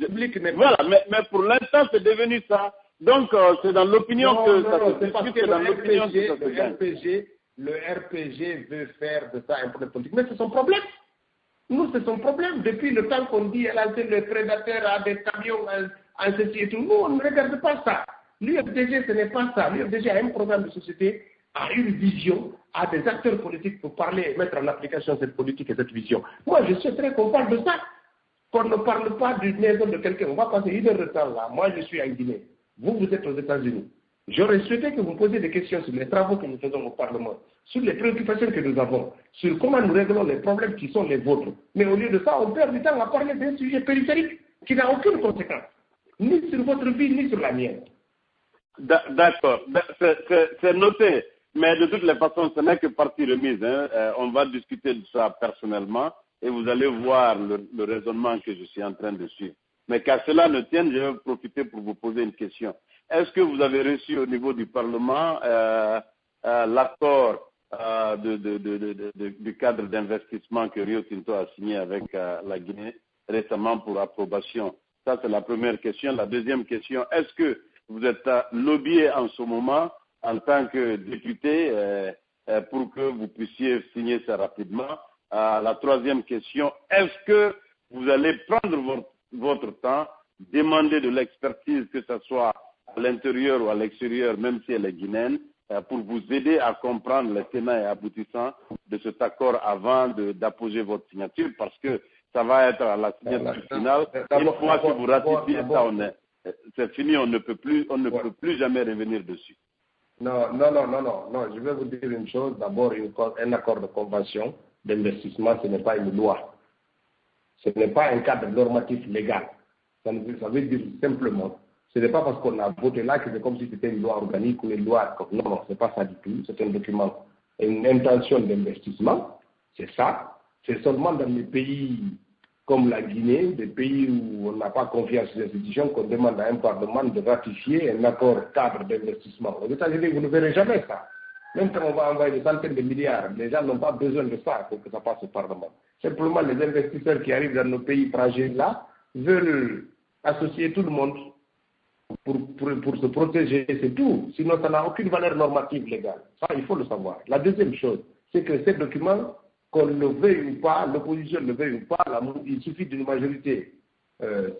Voilà, mais pour l'instant, c'est devenu ça. Donc, c'est dans l'opinion que ça se discute, c'est dans l'opinion que ça se gagne. Le RPG veut faire de ça un problème politique. Mais c'est son problème. Nous, c'est son problème. Depuis le temps qu'on dit, le prédateur a des camions, en ceci et tout. Nous, on ne regarde pas ça. L'UFDG, ce n'est pas ça. L'UFDG a un programme de société, a une vision, a des acteurs politiques pour parler et mettre en application cette politique et cette vision. Moi, je souhaiterais qu'on parle de ça. Qu'on ne parle pas d'une maison de quelqu'un. On va passer 1 heure de temps là. Moi, je suis en Guinée. Vous êtes aux États-Unis. J'aurais souhaité que vous posiez des questions sur les travaux que nous faisons au Parlement, sur les préoccupations que nous avons, sur comment nous réglons les problèmes qui sont les vôtres. Mais au lieu de ça, on perd du temps à parler d'un sujet périphérique qui n'a aucune conséquence, ni sur votre vie, ni sur la mienne. D'accord, c'est noté. Mais de toutes les façons, ce n'est que partie remise. On va discuter de ça personnellement et vous allez voir le raisonnement que je suis en train de suivre. Mais qu'à cela ne tienne, je vais profiter pour vous poser une question. Est-ce que vous avez reçu au niveau du Parlement l'accord du cadre d'investissement que Rio Tinto a signé avec la Guinée récemment pour approbation? Ça, c'est la première question. La deuxième question, est-ce que vous êtes lobbyé en ce moment en tant que député pour que vous puissiez signer ça rapidement? La troisième question, est-ce que vous allez prendre votre temps, demandez de l'expertise, que ce soit à l'intérieur ou à l'extérieur, même si elle est guinéenne, pour vous aider à comprendre les tenants et aboutissants de cet accord avant d'apposer votre signature, parce que ça va être à la signature finale. Une fois que vous ratifiez ça, c'est fini, on ne peut plus jamais revenir dessus. Non, je vais vous dire une chose. D'abord, un accord de convention d'investissement, ce n'est pas une loi. Ce n'est pas un cadre normatif légal. Ça veut dire simplement, ce n'est pas parce qu'on a voté là que c'est comme si c'était une loi organique ou une loi. Non, ce n'est pas ça du tout. C'est un document, une intention d'investissement. C'est ça. C'est seulement dans les pays comme la Guinée, des pays où on n'a pas confiance aux institutions, qu'on demande à un parlement de ratifier un accord cadre d'investissement. Aux États-Unis, vous ne verrez jamais ça. Même quand on va envoyer des centaines de milliards, les gens n'ont pas besoin de ça pour que ça passe au parlement. Simplement, les investisseurs qui arrivent dans nos pays fragiles là veulent associer tout le monde pour se protéger, c'est tout. Sinon, ça n'a aucune valeur normative légale. Ça, il faut le savoir. La deuxième chose, c'est que ces documents, qu'on le veuille ou pas, l'opposition le veuille ou pas, il suffit d'une majorité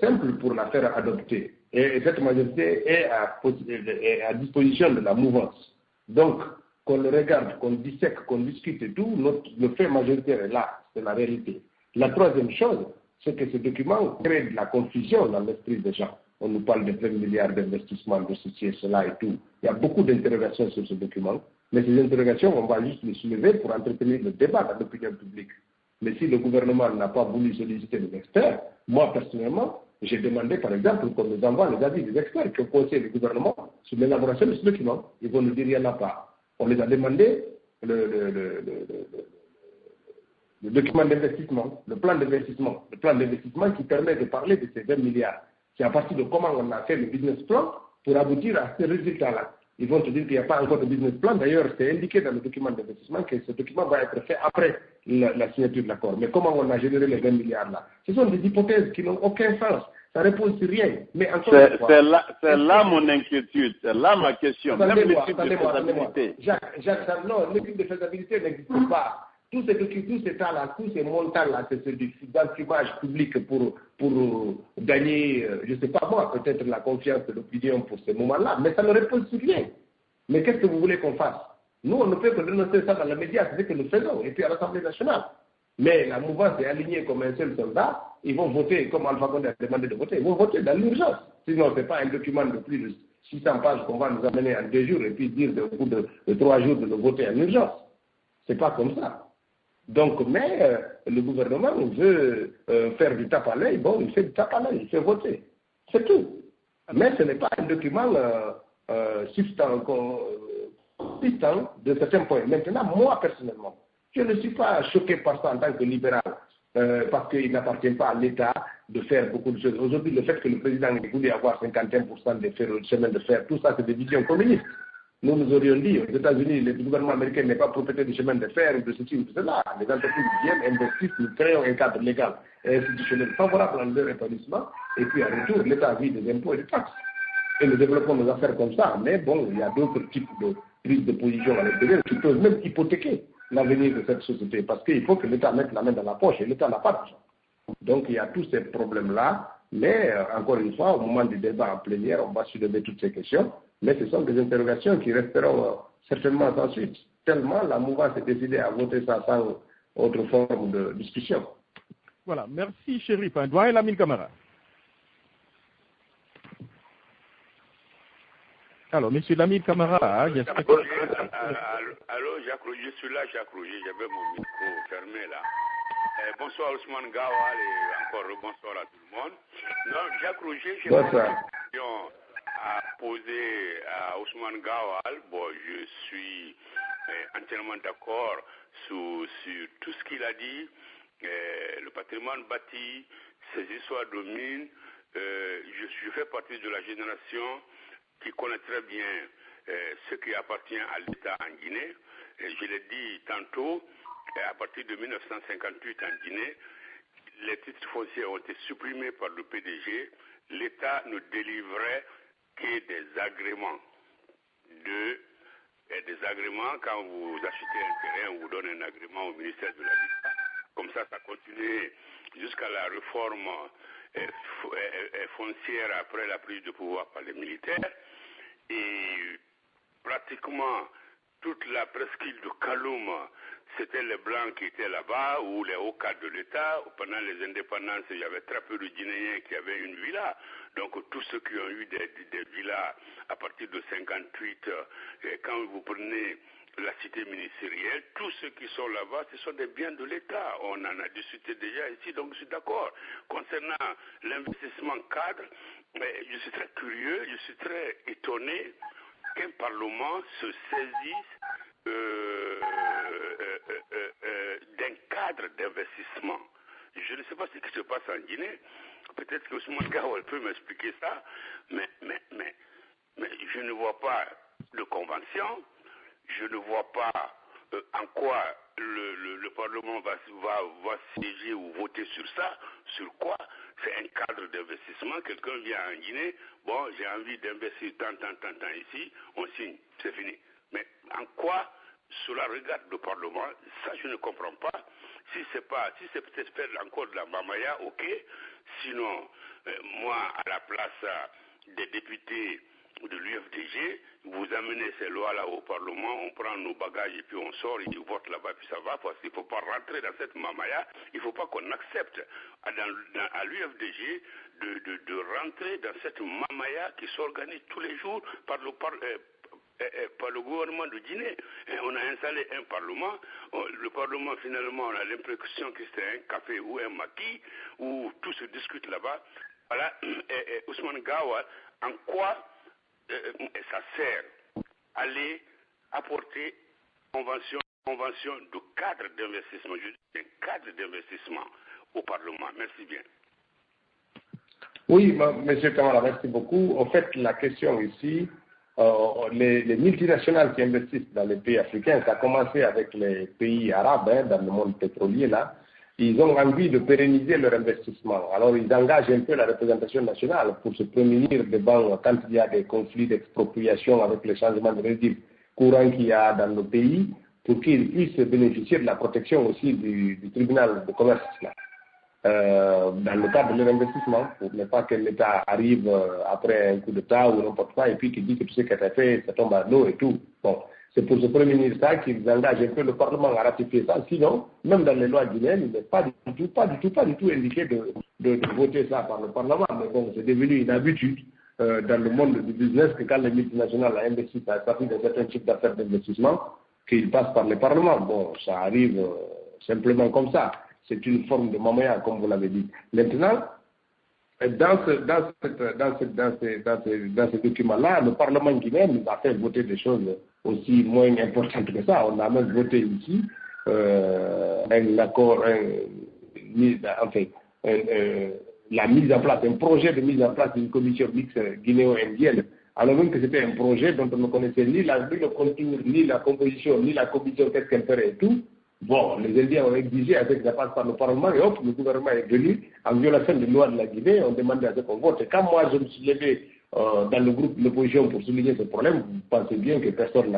simple pour la faire adopter. Et cette majorité est à disposition de la mouvance. Donc, qu'on le regarde, qu'on dissèque, qu'on discute et tout, le fait majoritaire est là, c'est la réalité. La troisième chose, c'est que ce document crée de la confusion dans l'esprit des gens. On nous parle de 20 milliards d'investissements, de ceci et cela et tout. Il y a beaucoup d'interrogations sur ce document. Mais ces interrogations, on va juste les soulever pour entretenir le débat dans l'opinion publique. Mais si le gouvernement n'a pas voulu solliciter des experts, moi personnellement, j'ai demandé par exemple qu'on nous envoie les avis des experts qui ont conseillé le gouvernement sur l'élaboration de ce document. Ils vont nous dire qu'il n'y en a pas. On les a demandé le document d'investissement, le plan d'investissement qui permet de parler de ces 20 milliards. C'est à partir de comment on a fait le business plan pour aboutir à ces résultats-là. Ils vont te dire qu'il n'y a pas encore de business plan. D'ailleurs, c'est indiqué dans le document d'investissement que ce document va être fait après la signature de l'accord. Mais comment on a généré les 20 milliards là? Ce sont des hypothèses qui n'ont aucun sens. Ça ne repose sur rien. Mais c'est là mon inquiétude. C'est là ma question. Même l'étude de faisabilité. Jacques, non, l'étude de faisabilité n'existe pas. Tous ces tas-là, tous ces montants-là, c'est du d'enfumage public pour gagner, je ne sais pas moi, peut-être la confiance de l'opinion pour ce moment-là, mais ça ne repose sur rien. Mais qu'est-ce que vous voulez qu'on fasse? Nous, on ne peut que dénoncer ça dans les médias, c'est ce que nous faisons, et puis à l'Assemblée nationale. Mais la mouvance est alignée comme un seul soldat, ils vont voter, comme Alpha Condé a demandé de voter, ils vont voter dans l'urgence. Sinon, ce n'est pas un document de plus de 600 pages qu'on va nous amener en 2 jours et puis dire au bout de 3 jours de le voter en urgence. Ce n'est pas comme ça. Donc, mais le gouvernement veut faire du tape à l'œil, bon, il fait du tape à l'œil, il fait voter. C'est tout. Mais ce n'est pas un document consistant de certains points. Maintenant, moi, personnellement, je ne suis pas choqué par ça en tant que libéral, parce qu'il n'appartient pas à l'État de faire beaucoup de choses. Aujourd'hui, le fait que le président ait voulu avoir 51% des chemins de fer, tout ça, c'est des visions communistes. Nous aurions dit, aux États-Unis, le gouvernement américain n'est pas propriétaire du chemin de fer ou de ceci ou de cela. Les entreprises viennent, investissent, nous créons un cadre légal et institutionnel favorable à leur établissement, et puis en retour, l'État vit des impôts et des taxes. Et nous développons nos affaires comme ça. Mais bon, il y a d'autres types de prises de position à l'extérieur qui peuvent même hypothéquer l'avenir de cette société, parce qu'il faut que l'État mette la main dans la poche, et l'État n'a pas d'argent. Donc il y a tous ces problèmes-là, mais encore une fois, au moment du débat en plénière, on va soulever toutes ces questions. Mais ce sont des interrogations qui resteront certainement sans suite, tellement la mouvance est décidée à voter ça sans autre forme de discussion. Voilà, merci Chérif. Doyen Lamine Camara. Alors, monsieur Lamine Camara, allô, Jacques Roger, je suis là, Jacques Roger, j'avais mon micro fermé là. Bonsoir Ousmane Gawal et encore bonsoir à tout le monde. Non, Jacques Roger, j'ai une question à poser à Ousmane Gawal. Bon, je suis entièrement d'accord sur tout ce qu'il a dit. Le patrimoine bâti, ces histoires de mines. Je fais partie de la génération qui connaît très bien ce qui appartient à l'État en Guinée. Je l'ai dit tantôt, à partir de 1958 en Guinée, les titres fonciers ont été supprimés par le PDG. L'État ne délivrait que des agréments. Des agréments, quand vous achetez un terrain, on vous donne un agrément au ministère de l'Habitat. Comme ça, ça continuait jusqu'à la réforme foncière après la prise de pouvoir par les militaires. Et pratiquement toute la presqu'île de Kaloum, c'était les Blancs qui étaient là-bas, ou les hauts cadres de l'État. Pendant les indépendances, il y avait très peu de Guinéens qui avaient une villa. Donc tous ceux qui ont eu des villas à partir de 58, quand vous prenez la cité ministérielle, tous ceux qui sont là-bas, ce sont des biens de l'État. On en a discuté déjà ici, donc je suis d'accord. Concernant l'investissement cadre, je suis très curieux, je suis très étonné qu'un Parlement se saisisse d'un cadre d'investissement. Je ne sais pas ce qui se passe en Guinée. Peut-être que Ousmane Gawal peut m'expliquer ça, mais je ne vois pas de convention. Je ne vois pas en quoi le Parlement va siéger ou voter sur ça. Sur quoi? C'est un cadre d'investissement. Quelqu'un vient en Guinée, bon, j'ai envie d'investir tant ici, on signe, c'est fini. Mais en quoi cela regarde le Parlement? Ça, je ne comprends pas. Si c'est peut-être faire encore de la mamaya, ok. Sinon, moi, à la place des députés de l'UFDG, vous amenez ces lois-là au Parlement, on prend nos bagages et puis on sort, ils votent là-bas, puis ça va, parce qu'il ne faut pas rentrer dans cette mamaya, il ne faut pas qu'on accepte à l'UFDG de rentrer dans cette mamaya qui s'organise tous les jours par le gouvernement de Guinée. Et on a installé un parlement. Le parlement, finalement, on a l'impression que c'est un café ou un maquis, où tout se discute là-bas. Voilà. Et Ousmane Gawal, en quoi ça sert aller apporter convention de cadre d'investissement, je dis un cadre d'investissement au Parlement. Merci bien. Oui, M. Kamara, merci beaucoup. En fait, la question ici, les multinationales qui investissent dans les pays africains, ça a commencé avec les pays arabes, dans le monde pétrolier, là. Ils ont envie de pérenniser leur investissement. Alors, ils engagent un peu la représentation nationale pour se prémunir devant quand il y a des conflits d'expropriation avec le changement de régime courant qu'il y a dans le pays, pour qu'ils puissent bénéficier de la protection aussi du tribunal de commerce, là. Dans le cadre de leur investissement, pour ne pas que l'État arrive après un coup d'État ou n'importe quoi, et puis qu'il dit que tout ce qui a été fait, ça tombe à l'eau et tout. Bon, c'est pour se prémunir ça qu'ils engagent un peu le Parlement à ratifier ça. Sinon, même dans les lois guinéennes, il n'est pas du tout indiqué de voter ça par le Parlement. Mais bon, c'est devenu une habitude dans le monde du business que quand les multinationales investissent à partir d'un certain type d'affaires d'investissement, qu'ils passent par le Parlement. Bon, ça arrive simplement comme ça. C'est une forme de mamaya, comme vous l'avez dit. Maintenant, dans ce document-là, le Parlement guinéen nous a fait voter des choses aussi moins importantes que ça. On a même voté ici un accord, la mise en place, un projet de mise en place d'une commission mixte guinéo-indienne, alors même que c'était un projet dont on ne connaissait ni le contenu, ni la composition, ni la commission, qu'est-ce qu'elle ferait et tout. Bon, les Indiens ont exigé à ce que ça passe par le Parlement et hop, le gouvernement est venu en violation des lois de la Guinée, on demandait à ce qu'on vote. Et quand moi je me suis levé dans le groupe de l'opposition pour souligner ce problème, vous pensez bien que personne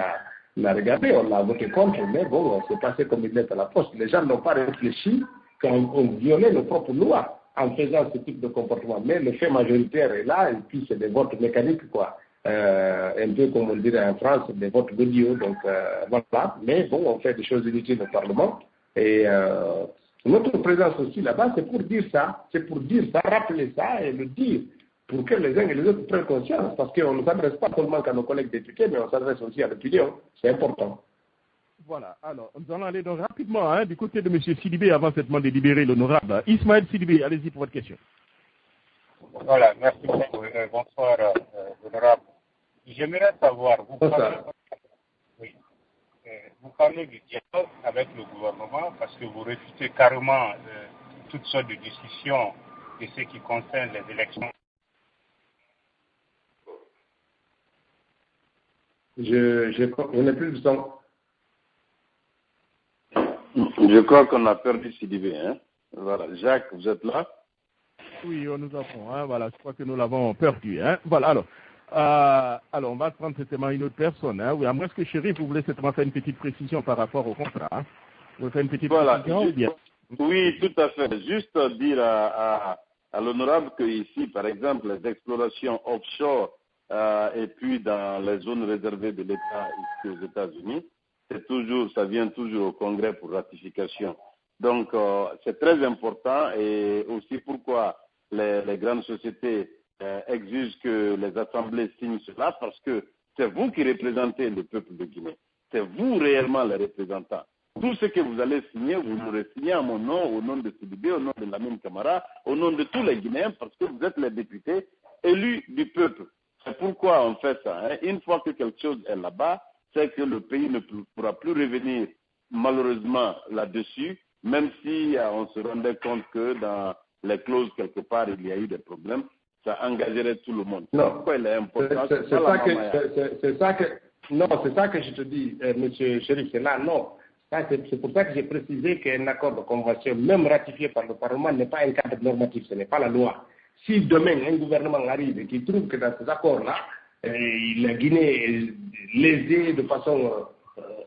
n'a regardé, on a voté contre, mais bon, c'est passé comme une lettre à la poste. Les gens n'ont pas réfléchi quand on violait nos propres lois en faisant ce type de comportement. Mais le fait majoritaire est là, et puis c'est des votes mécaniques, quoi. Un peu comme on le dirait en France, des votes audio, donc voilà. Mais bon, on fait des choses inutiles au Parlement. Et notre présence aussi là-bas, c'est pour dire ça, rappeler ça et le dire, pour que les uns et les autres prennent conscience, parce qu'on ne s'adresse pas seulement qu'à nos collègues députés, mais on s'adresse aussi à l'opinion. C'est important. Voilà, alors, nous allons aller donc rapidement du côté de M. Sidibé avant cette demande de libérer l'honorable. Ismaël Sidibé, allez-y pour votre question. Voilà, merci beaucoup. Bonsoir, honorable. J'aimerais savoir, vous parlez du dialogue avec le gouvernement parce que vous refutez carrément toutes sortes de discussions de ce qui concerne les élections. Je n'ai plus de son. Je crois qu'on a perdu Sidibé. Voilà. Jacques, vous êtes là? Oui, nous avons. Voilà, je crois que nous l'avons perdu. Voilà, alors, on va prendre certainement une autre personne. Oui, à moins que Chérif, vous voulez certainement faire une petite précision par rapport au contrat. Vous voulez faire une petite précision ou bien? Oui, tout à fait. Juste dire à à l'honorable que ici, par exemple, les explorations offshore et puis dans les zones réservées de l'État ici aux États-Unis, ça vient toujours au Congrès pour ratification. Donc, c'est très important et aussi pourquoi les grandes sociétés exigent que les assemblées signent cela, parce que c'est vous qui représentez le peuple de Guinée. C'est vous réellement les représentants. Tout ce que vous allez signer, vous l'aurez signé à mon nom, au nom de Sidibé, au nom de Lamine Camara, au nom de tous les Guinéens, parce que vous êtes les députés élus du peuple. C'est pourquoi on fait ça. Hein. Une fois que quelque chose est là-bas, c'est que le pays ne pourra plus revenir malheureusement là-dessus, même si on se rendait compte que dans les clauses quelque part il y a eu des problèmes, ça engagerait tout le monde. Non, pourquoi il est important. c'est ça que je te dis, monsieur Chérif, c'est là, non. C'est pour ça que j'ai précisé qu'un accord de convention, même ratifié par le Parlement, n'est pas un cadre normatif, ce n'est pas la loi. Si demain un gouvernement arrive et qui trouve que dans ces accords-là, la Guinée est lésée de façon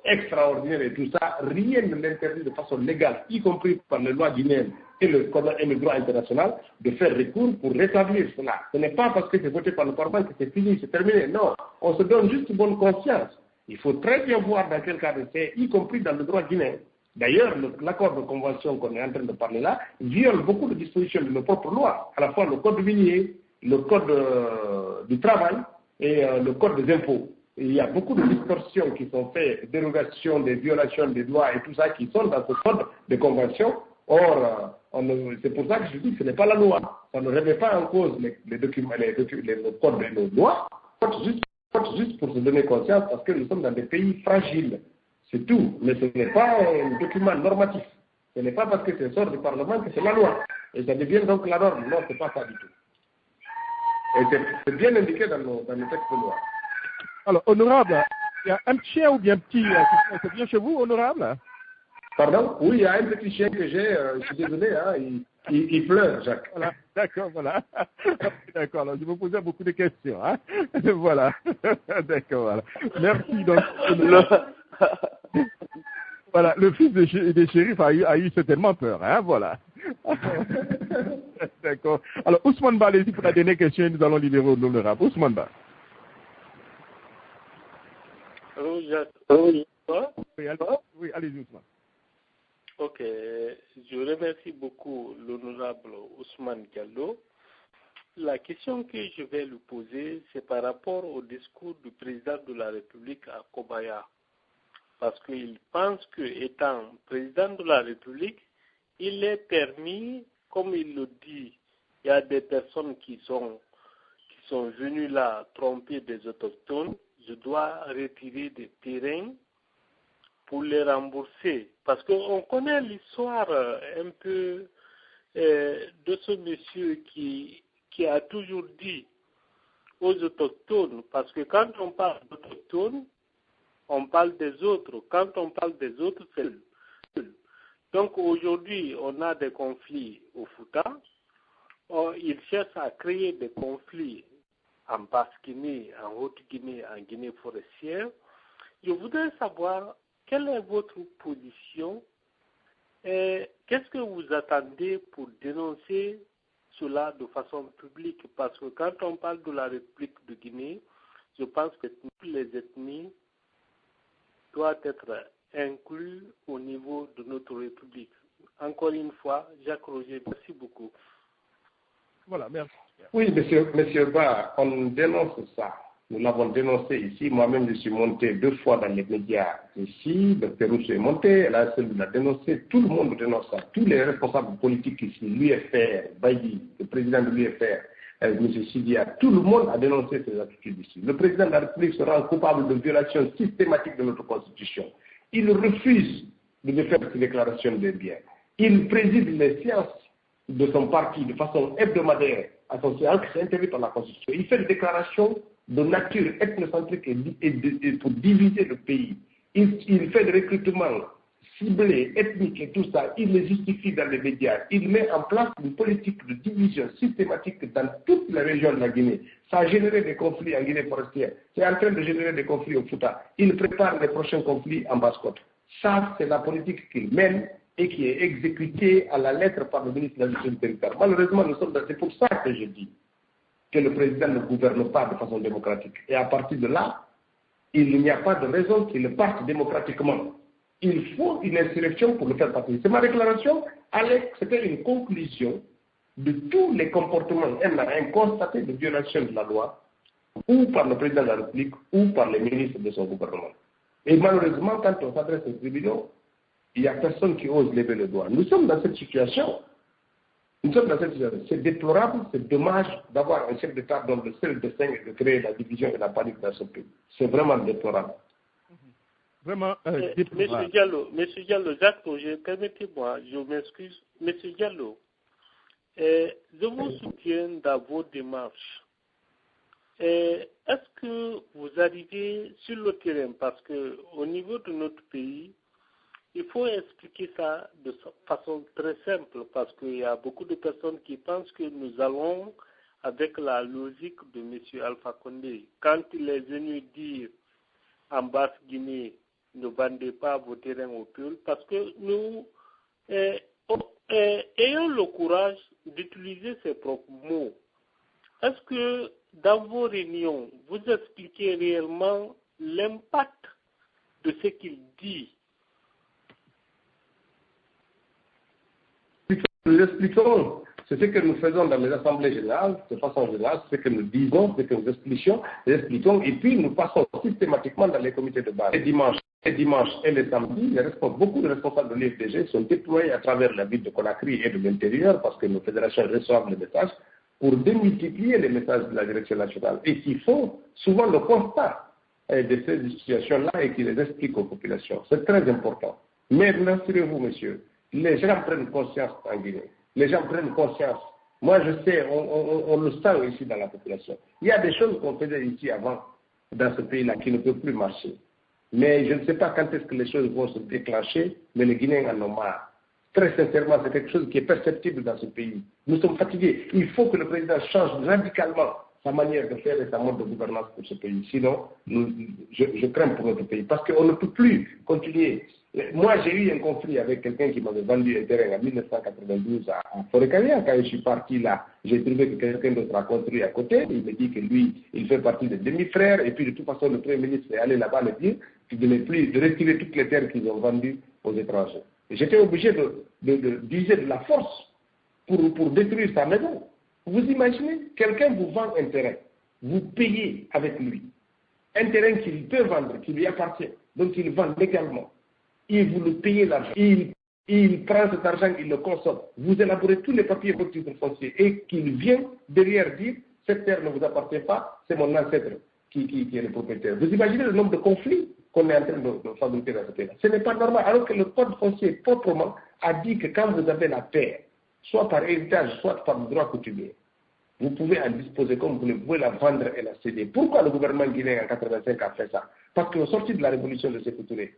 extraordinaire et tout ça, rien ne l'interdit de façon légale, y compris par les lois guinéennes et le droit international, de faire recours pour rétablir cela. Ce n'est pas parce que c'est voté par le Parlement que c'est fini, c'est terminé. Non, on se donne juste bonne conscience. Il faut très bien voir dans quel cadre c'est, y compris dans le droit guinéen. D'ailleurs, l'accord de convention qu'on est en train de parler là viole beaucoup de dispositions de nos propres lois, à la fois le code minier, le code du travail et le code des impôts. Et il y a beaucoup de distorsions qui sont faites, dérogations, des violations des lois et tout ça qui sont dans ce code de convention. Or, c'est pour ça que je dis que ce n'est pas la loi. Ça ne remet pas en cause le code de nos lois, juste pour se donner conscience, parce que nous sommes dans des pays fragiles. C'est tout. Mais ce n'est pas un document normatif. Ce n'est pas parce que c'est sort du Parlement que c'est la loi. Et ça devient donc la norme. Non, ce n'est pas ça du tout. Et c'est bien indiqué dans le texte de loi. Alors, honorable, il y a un chien ou bien un petit, c'est bien chez vous, honorable? Pardon? Oui, il y a un petit chien que j'ai, je suis désolé, hein, il pleure, Jacques. Voilà, d'accord, voilà. D'accord, alors je me posais beaucoup de questions, hein. Voilà, d'accord, voilà. Merci, donc. Voilà, le fils des shérifs a eu certainement peur, hein, voilà. D'accord. Alors, Ousmane Ba, allez-y pour la dernière question, nous allons libérer l'honorable. Ousmane Ba. Oui, allez-y, Ousmane. Ok, je remercie beaucoup l'honorable Ousmane Diallo. La question que je vais lui poser, c'est par rapport au discours du président de la République à Kobaya. Parce qu'il pense qu'étant président de la République, il est permis, comme il le dit, il y a des personnes qui sont venues là tromper des autochtones, je dois retirer des terrains pour les rembourser. Parce qu'on connaît l'histoire un peu de ce monsieur qui a toujours dit aux autochtones, parce que quand on parle d'autochtones, on parle des autres. Quand on parle des autres, c'est eux. Donc aujourd'hui, on a des conflits au Fouta. Ils cherchent à créer des conflits en Basse-Guinée, en Haute-Guinée, en Guinée forestière. Je voudrais savoir quelle est votre position et qu'est-ce que vous attendez pour dénoncer cela de façon publique. Parce que quand on parle de la République de Guinée, je pense que toutes les ethnies doivent être inclus au niveau de notre République. Encore une fois, Jacques Roger, merci beaucoup. Voilà, merci. Oui, monsieur Ba, on dénonce ça. Nous l'avons dénoncé ici. Moi-même, je suis monté 2 fois dans les médias ici. Le Pérou est monté. Là, celui l'a dénoncé. Tout le monde dénonce ça. Tous les responsables politiques ici, l'UFR, Baïdi, le président de l'UFR, M. Sidia, tout le monde a dénoncé ces attitudes ici. Le président de la République se rend coupable de violation systématique de notre Constitution. Il refuse de faire ces déclarations de biens. Il préside les séances de son parti de façon hebdomadaire à son séance qui est interdite par la Constitution. Il fait des déclarations de nature ethnocentrique et pour diviser le pays. Il fait des recrutements ciblés, ethniques et tout ça. Il les justifie dans les médias. Il met en place une politique de division systématique dans toutes les régions de la Guinée. Ça a généré des conflits en Guinée forestière. C'est en train de générer des conflits au Fouta. Il prépare les prochains conflits en Basse-Côte. Ça, c'est la politique qu'il mène et qui est exécuté à la lettre par le ministre de la Justice territoriale. Malheureusement, c'est pour ça que je dis que le président ne gouverne pas de façon démocratique. Et à partir de là, il n'y a pas de raison qu'il parte démocratiquement. Il faut une insurrection pour le faire partir. C'est ma déclaration. C'était une conclusion de tous les comportements constatés de violation de la loi, ou par le président de la République, ou par les ministres de son gouvernement. Et malheureusement, quand on s'adresse aux tribunaux, il n'y a personne qui ose lever le doigt. Nous sommes dans cette situation. C'est déplorable, c'est dommage d'avoir un chef d'État dont le seul dessein est de créer la division et la panique dans ce pays. C'est vraiment déplorable. Vraiment déplorable. Monsieur Diallo, Jacques Roger, permettez-moi, je m'excuse. Monsieur Diallo, je vous soutiens dans vos démarches. Est-ce que vous arrivez sur le terrain, parce qu'au niveau de notre pays, il faut expliquer ça de façon très simple, parce qu'il y a beaucoup de personnes qui pensent que nous allons avec la logique de M. Alpha Condé. Quand il est venu dire en Basse-Guinée, ne vendez pas vos terrains au peuple, parce que nous ayons le courage d'utiliser ses propres mots. Est-ce que dans vos réunions, vous expliquez réellement l'impact de ce qu'il dit? Nous expliquons, c'est ce que nous faisons dans les assemblées générales, de façon générale, c'est ce que nous disons, c'est ce que nous expliquons, et puis nous passons systématiquement dans les comités de base. Les dimanches et les samedis, beaucoup de responsables de l'IFDG sont déployés à travers la ville de Conakry et de l'intérieur, parce que nos fédérations reçoivent les messages, pour démultiplier les messages de la direction nationale, et qui font souvent le constat de ces situations-là et qui les expliquent aux populations. C'est très important. Mais rassurez-vous, monsieur, les gens prennent conscience en Guinée. Les gens prennent conscience. Moi, je sais, on le sent ici dans la population. Il y a des choses qu'on faisait ici avant, dans ce pays-là, qui ne peuvent plus marcher. Mais je ne sais pas quand est-ce que les choses vont se déclencher, mais les Guinéens en ont marre. Très sincèrement, c'est quelque chose qui est perceptible dans ce pays. Nous sommes fatigués. Il faut que le président change radicalement sa manière de faire et sa mode de gouvernance pour ce pays. Sinon, je crains pour notre pays. Parce qu'on ne peut plus continuer. Moi, j'ai eu un conflit avec quelqu'un qui m'avait vendu un terrain en 1992 à Forêt-Carrière. Quand je suis parti là, j'ai trouvé que quelqu'un d'autre a construit à côté. Il me dit que lui, il fait partie des demi-frères. Et puis, de toute façon, le Premier ministre est allé là-bas le dire de retirer toutes les terres qu'ils ont vendues aux étrangers. J'étais obligé d'user de la force pour détruire sa maison. Vous imaginez, quelqu'un vous vend un terrain, vous payez avec lui. Un terrain qu'il peut vendre, qui lui appartient, donc il vend légalement. Et vous le payez l'argent. Il prend cet argent, il le consomme. Vous élaborez tous les papiers de votre titre foncier et qu'il vient derrière dire cette terre ne vous appartient pas, c'est mon ancêtre qui est le propriétaire. Vous imaginez le nombre de conflits qu'on est en train de fabriquer dans ce pays-là. Ce n'est pas normal. Alors que le code foncier proprement a dit que quand vous avez la terre, soit par héritage, soit par droit coutumier, vous pouvez en disposer comme vous voulez, vous pouvez la vendre et la céder. Pourquoi le gouvernement guinéen en 1985 a fait ça? Parce qu'au sorti de la révolution de Sékou Touré,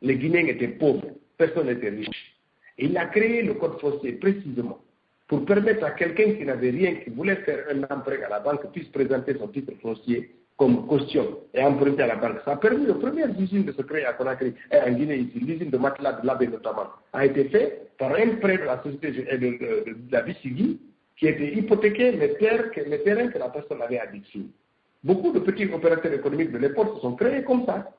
les Guinéens étaient pauvres, personne n'était riche. Et il a créé le code foncier précisément pour permettre à quelqu'un qui n'avait rien, qui voulait faire un emprunt à la banque, puisse présenter son titre foncier comme caution et emprunter à la banque. Ça a permis aux premières usines de se créer à Conakry et en Guinée ici, l'usine de matelas de l'Abbé notamment, a été faite par un prêt de la société de la Bissigi qui était hypothéqué les terrains que la personne avait à Dixie. Beaucoup de petits opérateurs économiques de l'époque se sont créés comme ça.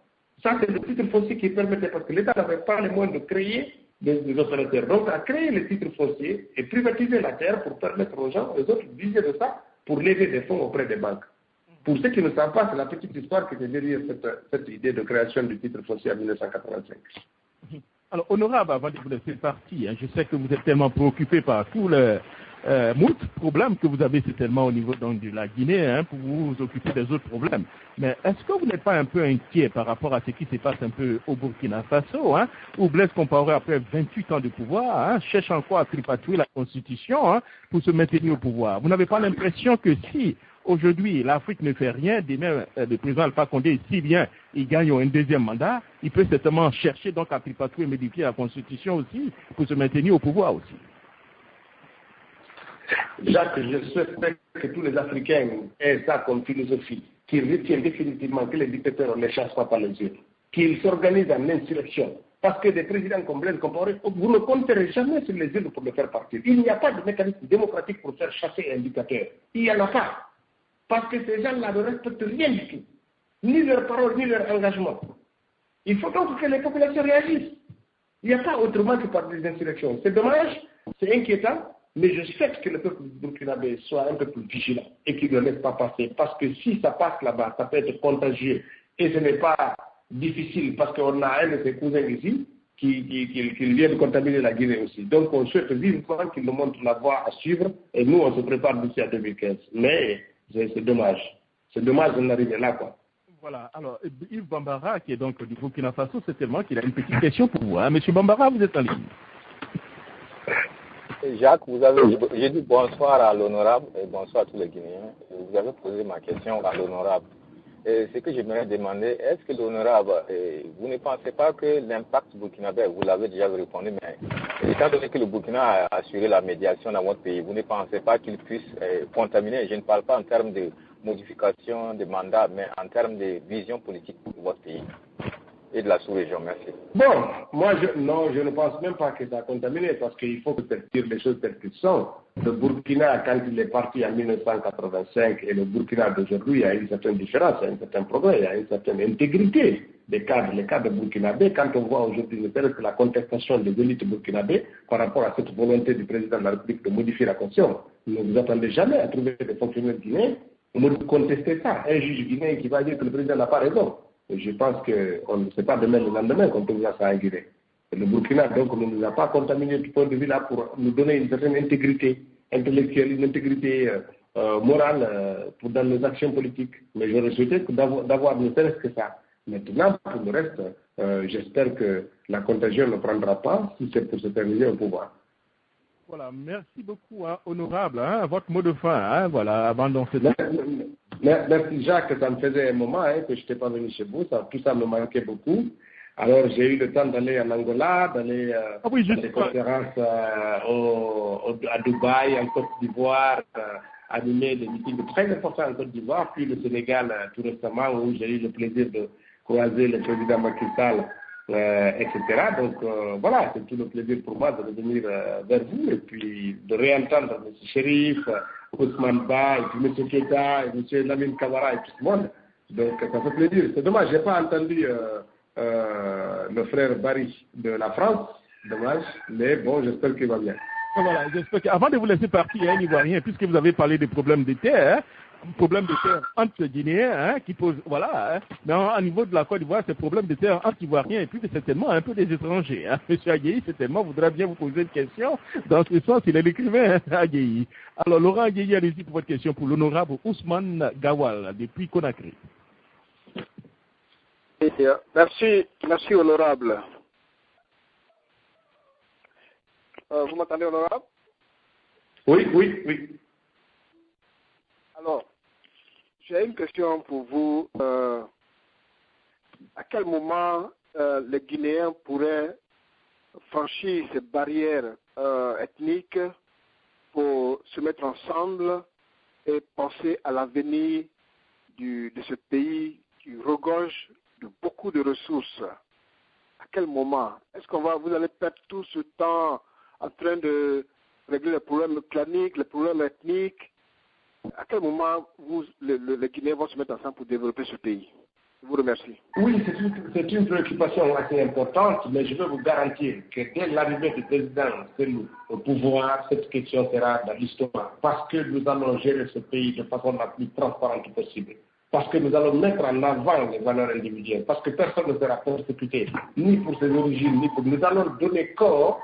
Ça, c'est le titre foncier qui permettait, parce que l'État n'avait pas les moyens de créer des opérateurs. Donc, a créé les titres fonciers et privatiser la terre pour permettre aux gens, aux autres, d'user de ça pour lever des fonds auprès des banques. Pour ceux qui ne savent pas, c'est la petite histoire qui était derrière cette idée de création du titre foncier en 1985. Alors, honorable, avant de vous laisser partir, je sais que vous êtes tellement préoccupé par tous les moult problèmes que vous avez certainement au niveau donc, de la Guinée pour vous occuper des autres problèmes. Mais est-ce que vous n'êtes pas un peu inquiet par rapport à ce qui se passe un peu au Burkina Faso, où Blaise Compaoré, après 28 ans de pouvoir, cherche encore à tripatouiller la Constitution pour se maintenir au pouvoir? Vous n'avez pas l'impression que si aujourd'hui l'Afrique ne fait rien, demain le président Alpha Condé, si bien il gagne un deuxième mandat, il peut certainement chercher donc à tripatouiller et modifier la Constitution aussi pour se maintenir au pouvoir aussi? Jacques, je souhaiterais que tous les Africains aient ça comme philosophie, qu'ils retiennent définitivement que les dictateurs ne les chassent pas par les yeux, qu'ils s'organisent en insurrection Parce que des présidents comme Blaise Compaoré, vous ne compterez jamais sur les îles pour le faire partir. Il n'y a pas de mécanisme démocratique pour faire chasser un dictateur. Il n'y en a pas. Parce que ces gens-là ne respectent rien du tout. Ni leurs paroles, ni leur engagement. Il faut donc que les populations réagissent. Il n'y a pas autrement que par des insurrections. C'est dommage, c'est inquiétant, mais je souhaite que le peuple burkinabé soit un peu plus vigilant et qu'il ne laisse pas passer. Parce que si ça passe là-bas, ça peut être contagieux. Et ce n'est pas difficile parce qu'on a un de ses cousins ici qui vient de contaminer la Guinée aussi. Donc on souhaite vivement qu'il nous montre la voie à suivre et nous on se prépare d'ici à 2015. Mais c'est dommage. C'est dommage d'en arriver là, quoi. Voilà, alors Yves Bambara, qui est donc du Burkina Faso, c'est tellement qu'il a une petite question pour vous. Hein. Monsieur Bambara, vous êtes en ligne. Jacques, j'ai dit bonsoir à l'honorable et bonsoir à tous les Guinéens. Vous avez posé ma question à l'honorable. Et ce que j'aimerais demander, est-ce que l'honorable, vous ne pensez pas que l'impact burkinabé, vous l'avez déjà répondu, mais étant donné que le Burkina a assuré la médiation dans votre pays, vous ne pensez pas qu'il puisse contaminer, je ne parle pas en termes de modification de mandat, mais en termes de vision politique pour votre pays et de la sous-région? Merci. Bon, moi, je ne pense même pas que ça a contaminé, parce qu'il faut dire les choses telles qu'elles sont. Le Burkina, quand il est parti en 1985, et le Burkina d'aujourd'hui, il y a une certaine différence, il y a un certain progrès, il y a une certaine intégrité des cadres. Les cadres burkinabés, quand on voit aujourd'hui ne serait-ce que la contestation des élites burkinabés par rapport à cette volonté du président de la République de modifier la Constitution, ne vous attendez jamais à trouver des fonctionnaires guinéens pour contester ça. Un juge guinéen qui va dire que le président n'a pas raison. Et je pense qu'on ne sait pas demain le lendemain qu'on peut voir ça en Guinée. Et le Burkina, donc, ne nous a pas contaminé du point de vue là pour nous donner une certaine intégrité intellectuelle, une intégrité morale dans nos actions politiques. Mais j'aurais souhaité d'avoir ne serait-ce que ça. Maintenant, pour le reste, j'espère que la contagion ne prendra pas si c'est pour se terminer au pouvoir. Voilà, merci beaucoup, hein, honorable. Hein, votre mot de fin, hein, voilà, avant d'en faire. Merci Jacques, ça me faisait un moment que je n'étais pas venu chez vous, tout ça me manquait beaucoup. Alors j'ai eu le temps d'aller en Angola, d'aller à des conférences à Dubaï, en Côte d'Ivoire, animer des meetings très importants en Côte d'Ivoire, puis le Sénégal tout récemment où j'ai eu le plaisir de croiser le président Macky Sall, etc. Donc voilà, c'est tout le plaisir pour moi de revenir vers vous et puis de réentendre M. Chérif, Ousmane Ba, et puis M. Keita, et M. Lamine Kamara et tout le monde. Donc ça fait plaisir. C'est dommage, je n'ai pas entendu le frère Barry de la France, dommage, mais bon, j'espère qu'il va bien. Voilà, j'espère qu'avant de vous laisser partir, hein, Ivoirien, puisque vous avez parlé des problèmes de terre, problème de terre entre les Guinéens, hein, qui pose, voilà, hein, mais au niveau de la Côte d'Ivoire, c'est problème de terre entre Ivoiriens et puis certainement un peu des étrangers. Hein. Monsieur Agueyi, certainement, voudrait bien vous poser une question. Dans ce sens, il est l'écrivain, hein, Agueyi. Alors, Laurent Agueyi, allez-y pour votre question pour l'honorable Ousmane Gawal, depuis Conakry. Merci honorable. Vous m'entendez, honorable? Oui. Alors, j'ai une question pour vous. À quel moment les Guinéens pourraient franchir ces barrières ethniques pour se mettre ensemble et penser à l'avenir de ce pays qui regorge de beaucoup de ressources? À quel moment? Est-ce vous allez perdre tout ce temps en train de régler les problèmes claniques, les problèmes ethniques? À quel moment les Guinéens vont se mettre ensemble pour développer ce pays? Je vous remercie. Oui, c'est une préoccupation assez importante, mais je peux vous garantir que dès l'arrivée du président Selou au pouvoir, cette question sera dans l'histoire. Parce que nous allons gérer ce pays de façon la plus transparente possible. Parce que nous allons mettre en avant les valeurs individuelles. Parce que personne ne sera persécuté, ni pour ses origines, ni pour... Nous allons donner corps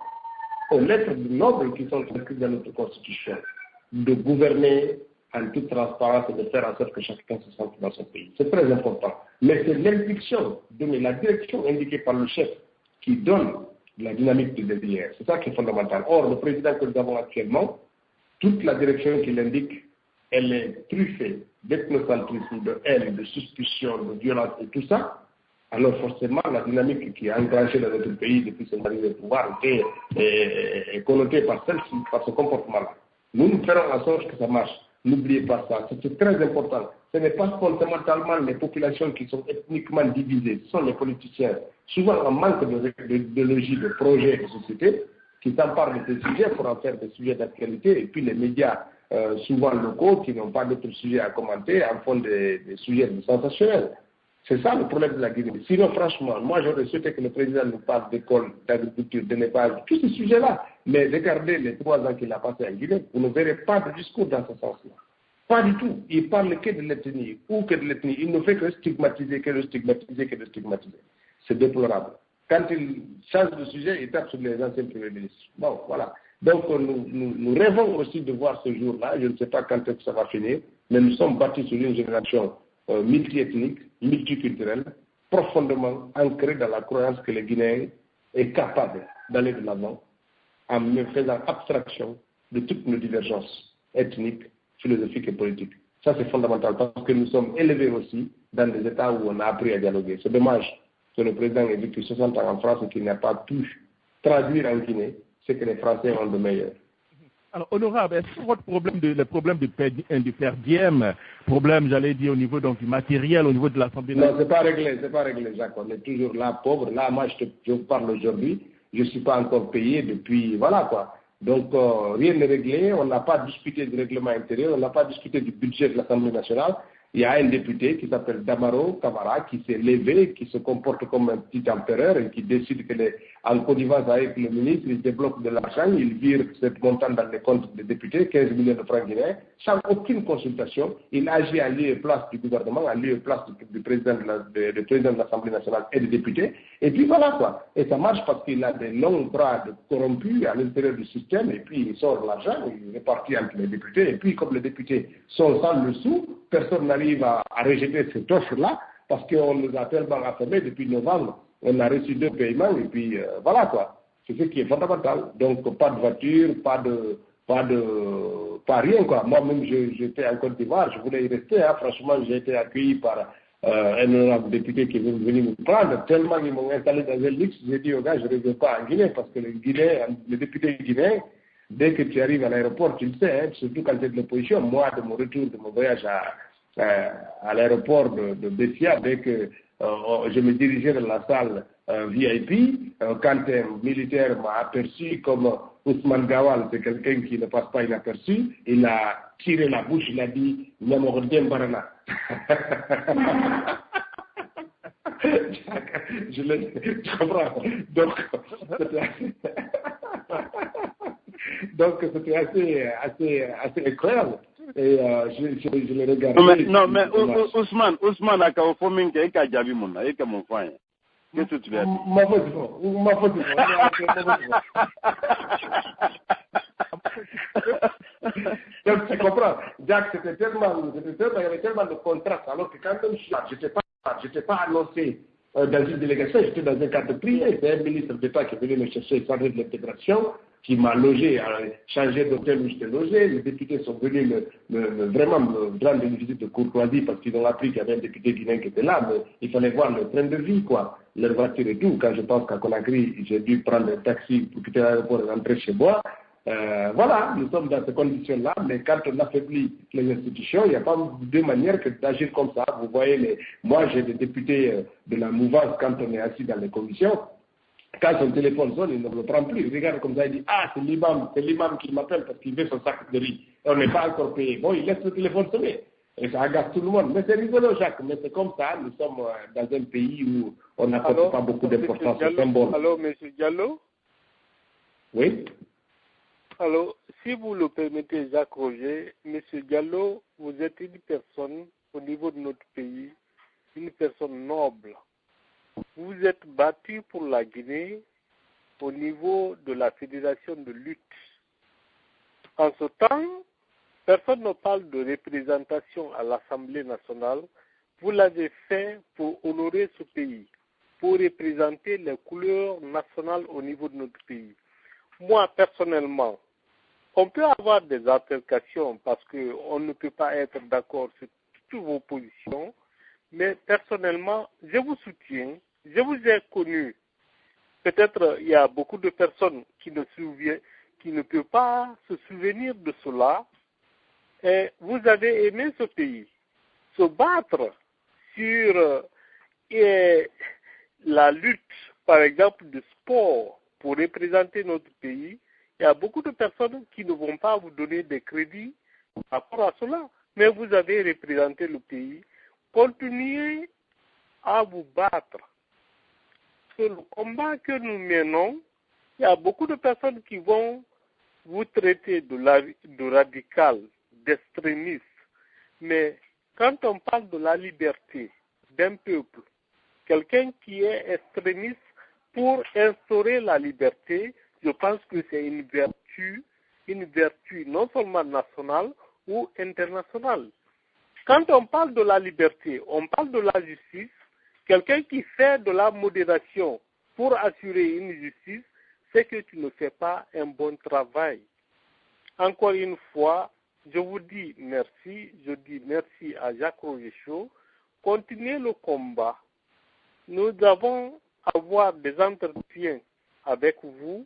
aux lettres nobles qui sont inscrites dans notre Constitution, de gouverner en toute transparence et de faire en sorte que chacun se sente dans son pays. C'est très important. Mais c'est l'impulsion, la direction indiquée par le chef qui donne la dynamique du derrière. C'est ça qui est fondamental. Or, le président que nous avons actuellement, toute la direction qu'il indique, elle est truffée d'ethnocentrisme, de haine, de suspicion, de violence et tout ça. Alors forcément, la dynamique qui est engagée dans notre pays depuis son arrivée au pouvoir est connotée par celle-ci, par ce comportement-là. Nous ferons en sorte que ça marche. N'oubliez pas ça, c'est très important. Ce n'est pas fondamentalement les populations qui sont ethniquement divisées, ce sont les politiciens, souvent en manque de logique, de projet de société, qui s'emparent de ces sujets pour en faire des sujets d'actualité, et puis les médias, souvent locaux, qui n'ont pas d'autres sujets à commenter, en font des sujets sensationnels. C'est ça le problème de la Guinée. Sinon, franchement, moi j'aurais souhaité que le président nous parle d'école, d'agriculture, d'élevage, tous ces sujets-là. Mais regardez les 3 ans qu'il a passé en Guinée, vous ne verrez pas de discours dans ce sens-là. Pas du tout. Il parle que de l'ethnie, ou que de l'ethnie. Il ne fait que stigmatiser, que de stigmatiser, que de stigmatiser. C'est déplorable. Quand il change de sujet, il tape sur les anciens premiers ministres. Bon, voilà. Donc, nous rêvons aussi de voir ce jour-là. Je ne sais pas quand est-ce que ça va finir, mais nous sommes bâtis sur une génération multiethnique, multiculturelle, profondément ancrée dans la croyance que le Guinéen est capable d'aller de l'avant en faisant abstraction de toutes nos divergences ethniques, philosophiques et politiques. Ça, c'est fondamental parce que nous sommes élevés aussi dans des États où on a appris à dialoguer. C'est dommage que le président ait vécu 60 ans en France et qu'il n'a pas pu traduire en Guinée ce que les Français ont de meilleur. Alors, honorable, est-ce que votre problème le problème de per diem, problème, j'allais dire, au niveau donc, du matériel, au niveau de l'Assemblée nationale? Non, c'est pas réglé, Jacques. On est toujours là, pauvre. Là, moi, je vous parle aujourd'hui. Je ne suis pas encore payé depuis, voilà quoi. Donc, rien n'est réglé. On n'a pas discuté du règlement intérieur. On n'a pas discuté du budget de l'Assemblée nationale. Il y a un député qui s'appelle Damaro Camara qui s'est levé, qui se comporte comme un petit empereur et qui décide que en connivence avec le ministre, il débloque de l'argent, il vire cette montant dans les comptes des députés, 15 millions de francs guinéens, sans aucune consultation. Il agit à lieu et place du gouvernement, à lieu et place du président de l'Assemblée nationale et des députés. Et puis voilà quoi. Et ça marche parce qu'il a des longs bras de corrompus à l'intérieur du système et puis il sort l'argent, il est répartit entre les députés. Et puis comme les députés sont sans le sou, personne n'arrive à rejeter cette offre-là parce qu'on nous a tellement affamés depuis novembre. On a reçu 2 paiements et puis voilà quoi. C'est ce qui est fondamental. Donc pas de voiture, pas rien quoi. Moi-même j'étais en Côte d'Ivoire, je voulais y rester. Hein. Franchement, j'ai été accueilli par un honorable député qui est venu me prendre. Tellement ils m'ont installé dans un luxe, j'ai dit aux gars, je ne reviens pas en Guinée parce que les députés guinéens, dès que tu arrives à l'aéroport, tu le sais, hein, surtout quand tu es de l'opposition. Moi, de mon retour de mon voyage à l'aéroport de Bessia, dès que je me dirigeais dans la salle VIP, quand un militaire m'a aperçu comme Ousmane Gawal, c'est quelqu'un qui ne passe pas inaperçu, il a tiré la bouche, il a dit « Nyamordien Barana ». Tu comprends? Donc c'était assez incroyable. Et je l'ai regardé. Non, mais Ousmane a confirmé qu'il y a Javi Mouna, il y a mon frère. Qu'est-ce que tu veux dire? Ma faute. Donc tu comprends, Jacques, il y avait tellement de contrastes, alors que quand même je n'étais pas annoncé dans une délégation, j'étais dans un cadre privé. C'est un ministre d'État qui est venu me chercher chargé de l'intégration, qui m'a logé, changé d'hôtel où j'étais logé. Les députés sont venus vraiment me rendre une visite de courtoisie parce qu'ils ont appris qu'il y avait un député guinéen qui était là, mais il fallait voir le train de vie, quoi, leur voiture et tout. Quand je pense qu'à Conakry, j'ai dû prendre un taxi pour quitter l'aéroport et rentrer chez moi. Voilà, nous sommes dans ces conditions-là, mais quand on affaiblit les institutions, il n'y a pas de manière que d'agir comme ça. Vous voyez, moi j'ai des députés de la mouvance quand on est assis dans les commissions. Quand son téléphone sonne, il ne le prend plus. Il regarde comme ça, il dit « Ah, c'est l'imam qui m'appelle parce qu'il veut son sac de riz. Et on n'est pas encore payé. » Bon, il laisse le téléphone sonner. Et ça agace tout le monde. Mais c'est rigolo, Jacques. Mais c'est comme ça. Nous sommes dans un pays où on n'apporte pas beaucoup d'importance au symbole. Allô, M. Diallo? Oui. Alors, si vous le permettez, Jacques Roger, M. Diallo, vous êtes une personne, au niveau de notre pays, une personne noble. Vous êtes battu pour la Guinée au niveau de la fédération de lutte. En ce temps, personne ne parle de représentation à l'Assemblée nationale. Vous l'avez fait pour honorer ce pays, pour représenter les couleurs nationales au niveau de notre pays. Moi, personnellement, on peut avoir des altercations parce qu'on ne peut pas être d'accord sur toutes vos positions, mais personnellement, je vous soutiens, je vous ai connu. Peut-être il y a beaucoup de personnes qui ne peuvent pas se souvenir de cela. vous avez aimé ce pays. Se battre sur la lutte, par exemple, de sport pour représenter notre pays, il y a beaucoup de personnes qui ne vont pas vous donner des crédits par rapport à cela. Mais vous avez représenté le pays. Continuez à vous battre. Sur le combat que nous menons, il y a beaucoup de personnes qui vont vous traiter de radical, d'extrémiste. Mais quand on parle de la liberté d'un peuple, quelqu'un qui est extrémiste pour instaurer la liberté, je pense que c'est une vertu non seulement nationale ou internationale. Quand on parle de la liberté, on parle de la justice. Quelqu'un qui fait de la modération pour assurer une justice, c'est que tu ne fais pas un bon travail. Encore une fois, je vous dis merci. Je dis merci à Jacques Roger-Chaud. Continuez le combat. Nous avons avoir des entretiens avec vous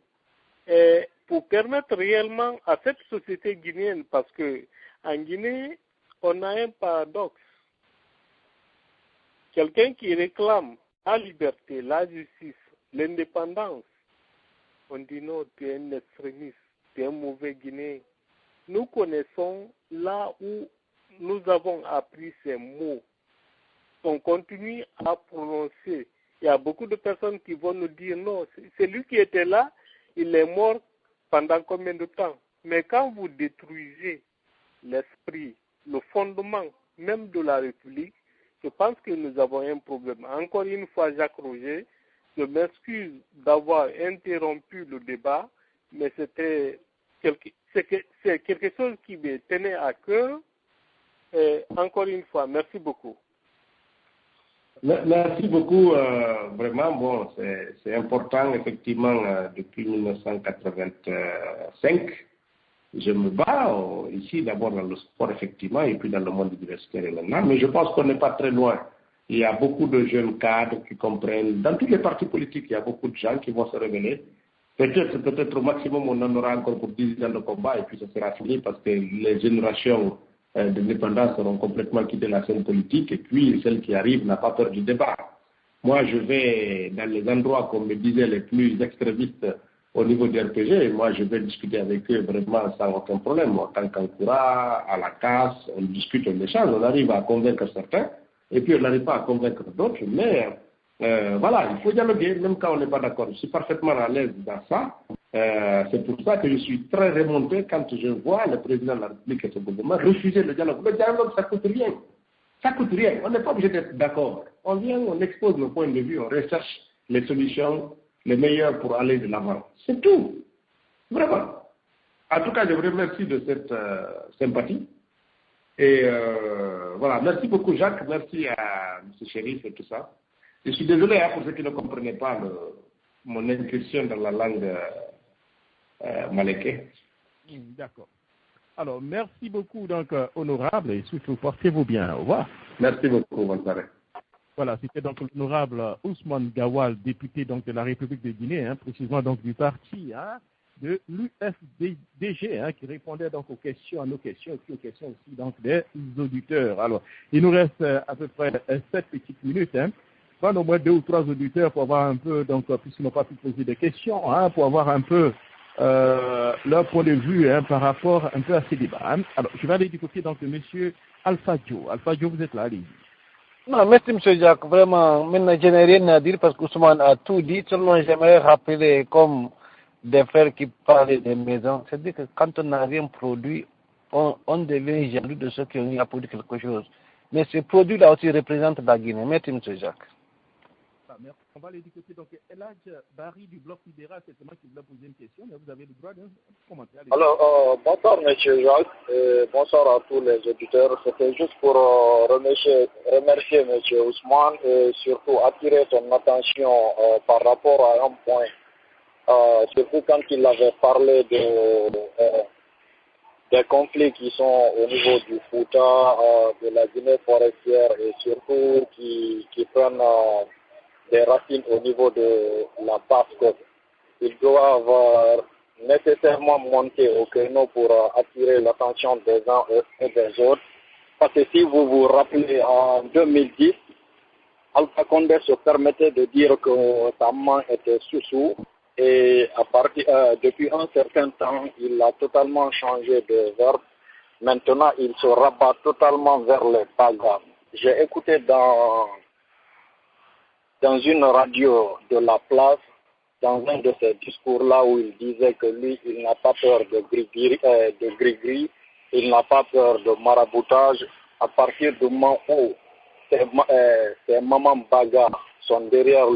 pour permettre réellement à cette société guinéenne, parce que en Guinée, on a un paradoxe. Quelqu'un qui réclame la liberté, la justice, l'indépendance, on dit non, tu es un extrémiste, tu es un mauvais Guinéen. Nous connaissons là où nous avons appris ces mots. On continue à prononcer. Il y a beaucoup de personnes qui vont nous dire non, c'est lui qui était là, il est mort pendant combien de temps? Mais quand vous détruisez l'esprit, le fondement même de la République, je pense que nous avons un problème. Encore une fois, Jacques Roger, je m'excuse d'avoir interrompu le débat, mais c'est quelque chose qui me tenait à cœur. Et encore une fois, merci beaucoup. Merci beaucoup. Vraiment, bon, c'est important, effectivement, depuis 1985. Je me bats ici, d'abord dans le sport, effectivement, et puis dans le monde universitaire et maintenant. Mais je pense qu'on n'est pas très loin. Il y a beaucoup de jeunes cadres qui comprennent. Dans tous les partis politiques, il y a beaucoup de gens qui vont se révéler. Peut-être au maximum, on en aura encore pour 10 ans de combat, et puis ça sera fini parce que les générations d'indépendance auront complètement quitté la scène politique, et puis celle qui arrive n'a pas peur du débat. Moi, je vais dans les endroits, comme me disaient les plus extrémistes au niveau du RPG, moi je vais discuter avec eux vraiment sans aucun problème. En tant qu'Ankura, à la casse, on discute, on échange, on arrive à convaincre certains, et puis on n'arrive pas à convaincre d'autres, mais voilà, il faut dialoguer, même quand on n'est pas d'accord. Je suis parfaitement à l'aise dans ça. C'est pour ça que je suis très remonté quand je vois le président de la République et son gouvernement refuser le dialogue. Le dialogue, ça ne coûte rien. Ça ne coûte rien. On n'est pas obligé d'être d'accord. On vient, on expose nos points de vue, on recherche les solutions les meilleures pour aller de l'avant. C'est tout. Vraiment. En tout cas, je vous remercie de cette sympathie. Et voilà, merci beaucoup Jacques, merci à M. Chérif et tout ça. Je suis désolé pour ceux qui ne comprenaient pas mon incursion dans la langue maléké. D'accord. Alors, merci beaucoup, donc, honorable, et surtout, portez-vous bien. Au revoir. Merci beaucoup, bonne soirée. Voilà, c'était donc l'honorable Ousmane Gawal, député donc, de la République de Guinée, précisément donc du parti de l'UFDG, qui répondait donc aux questions, à nos questions, et puis aux questions aussi donc, des auditeurs. Alors, il nous reste à peu près 7 petites minutes. Prendre au moins 2 ou 3 auditeurs pour avoir un peu, donc, puisqu'ils n'ont pas pu poser des questions, pour avoir un peu leur point de vue par rapport un peu à ces débats. Alors, je vais aller du côté donc, de M. Alpha Joe. Alpha Joe, vous êtes là, allez-y. Non, merci M. Jacques. Vraiment, maintenant, je n'ai rien à dire parce qu'Ousmane a tout dit. Seulement, j'aimerais rappeler comme des frères qui parlaient des maisons. C'est-à-dire que quand on n'a rien produit, on devient jaloux de ceux qui ont eu à produire quelque chose. Mais ce produit-là aussi représente la Guinée. Merci M. Jacques. On va aller du côté. Donc, Eladj Barry du Bloc libéral, c'est moi qui voulais poser une question, mais vous avez le droit de commenter. Alors, bonsoir M. Jacques, bonsoir à tous les auditeurs. C'était juste pour remercier M. Ousmane et surtout attirer son attention par rapport à un point. Surtout quand il avait parlé des conflits qui sont au niveau du Fouta, de la Guinée forestière et surtout qui prennent des racines au niveau de la Basse-Côte. Ils doivent nécessairement monter au créneau pour attirer l'attention des uns et des autres. Parce que si vous vous rappelez, en 2010, Alpha Condé se permettait de dire que sa main était sous-sous et depuis un certain temps, il a totalement changé de verbe. Maintenant, il se rabat totalement vers les bagarres. J'ai écouté dans une radio de la place, dans un de ces discours-là où il disait que lui, il n'a pas peur de gris-gris, il n'a pas peur de maraboutage. À partir du moment où ces mamans bagarres sont derrière lui,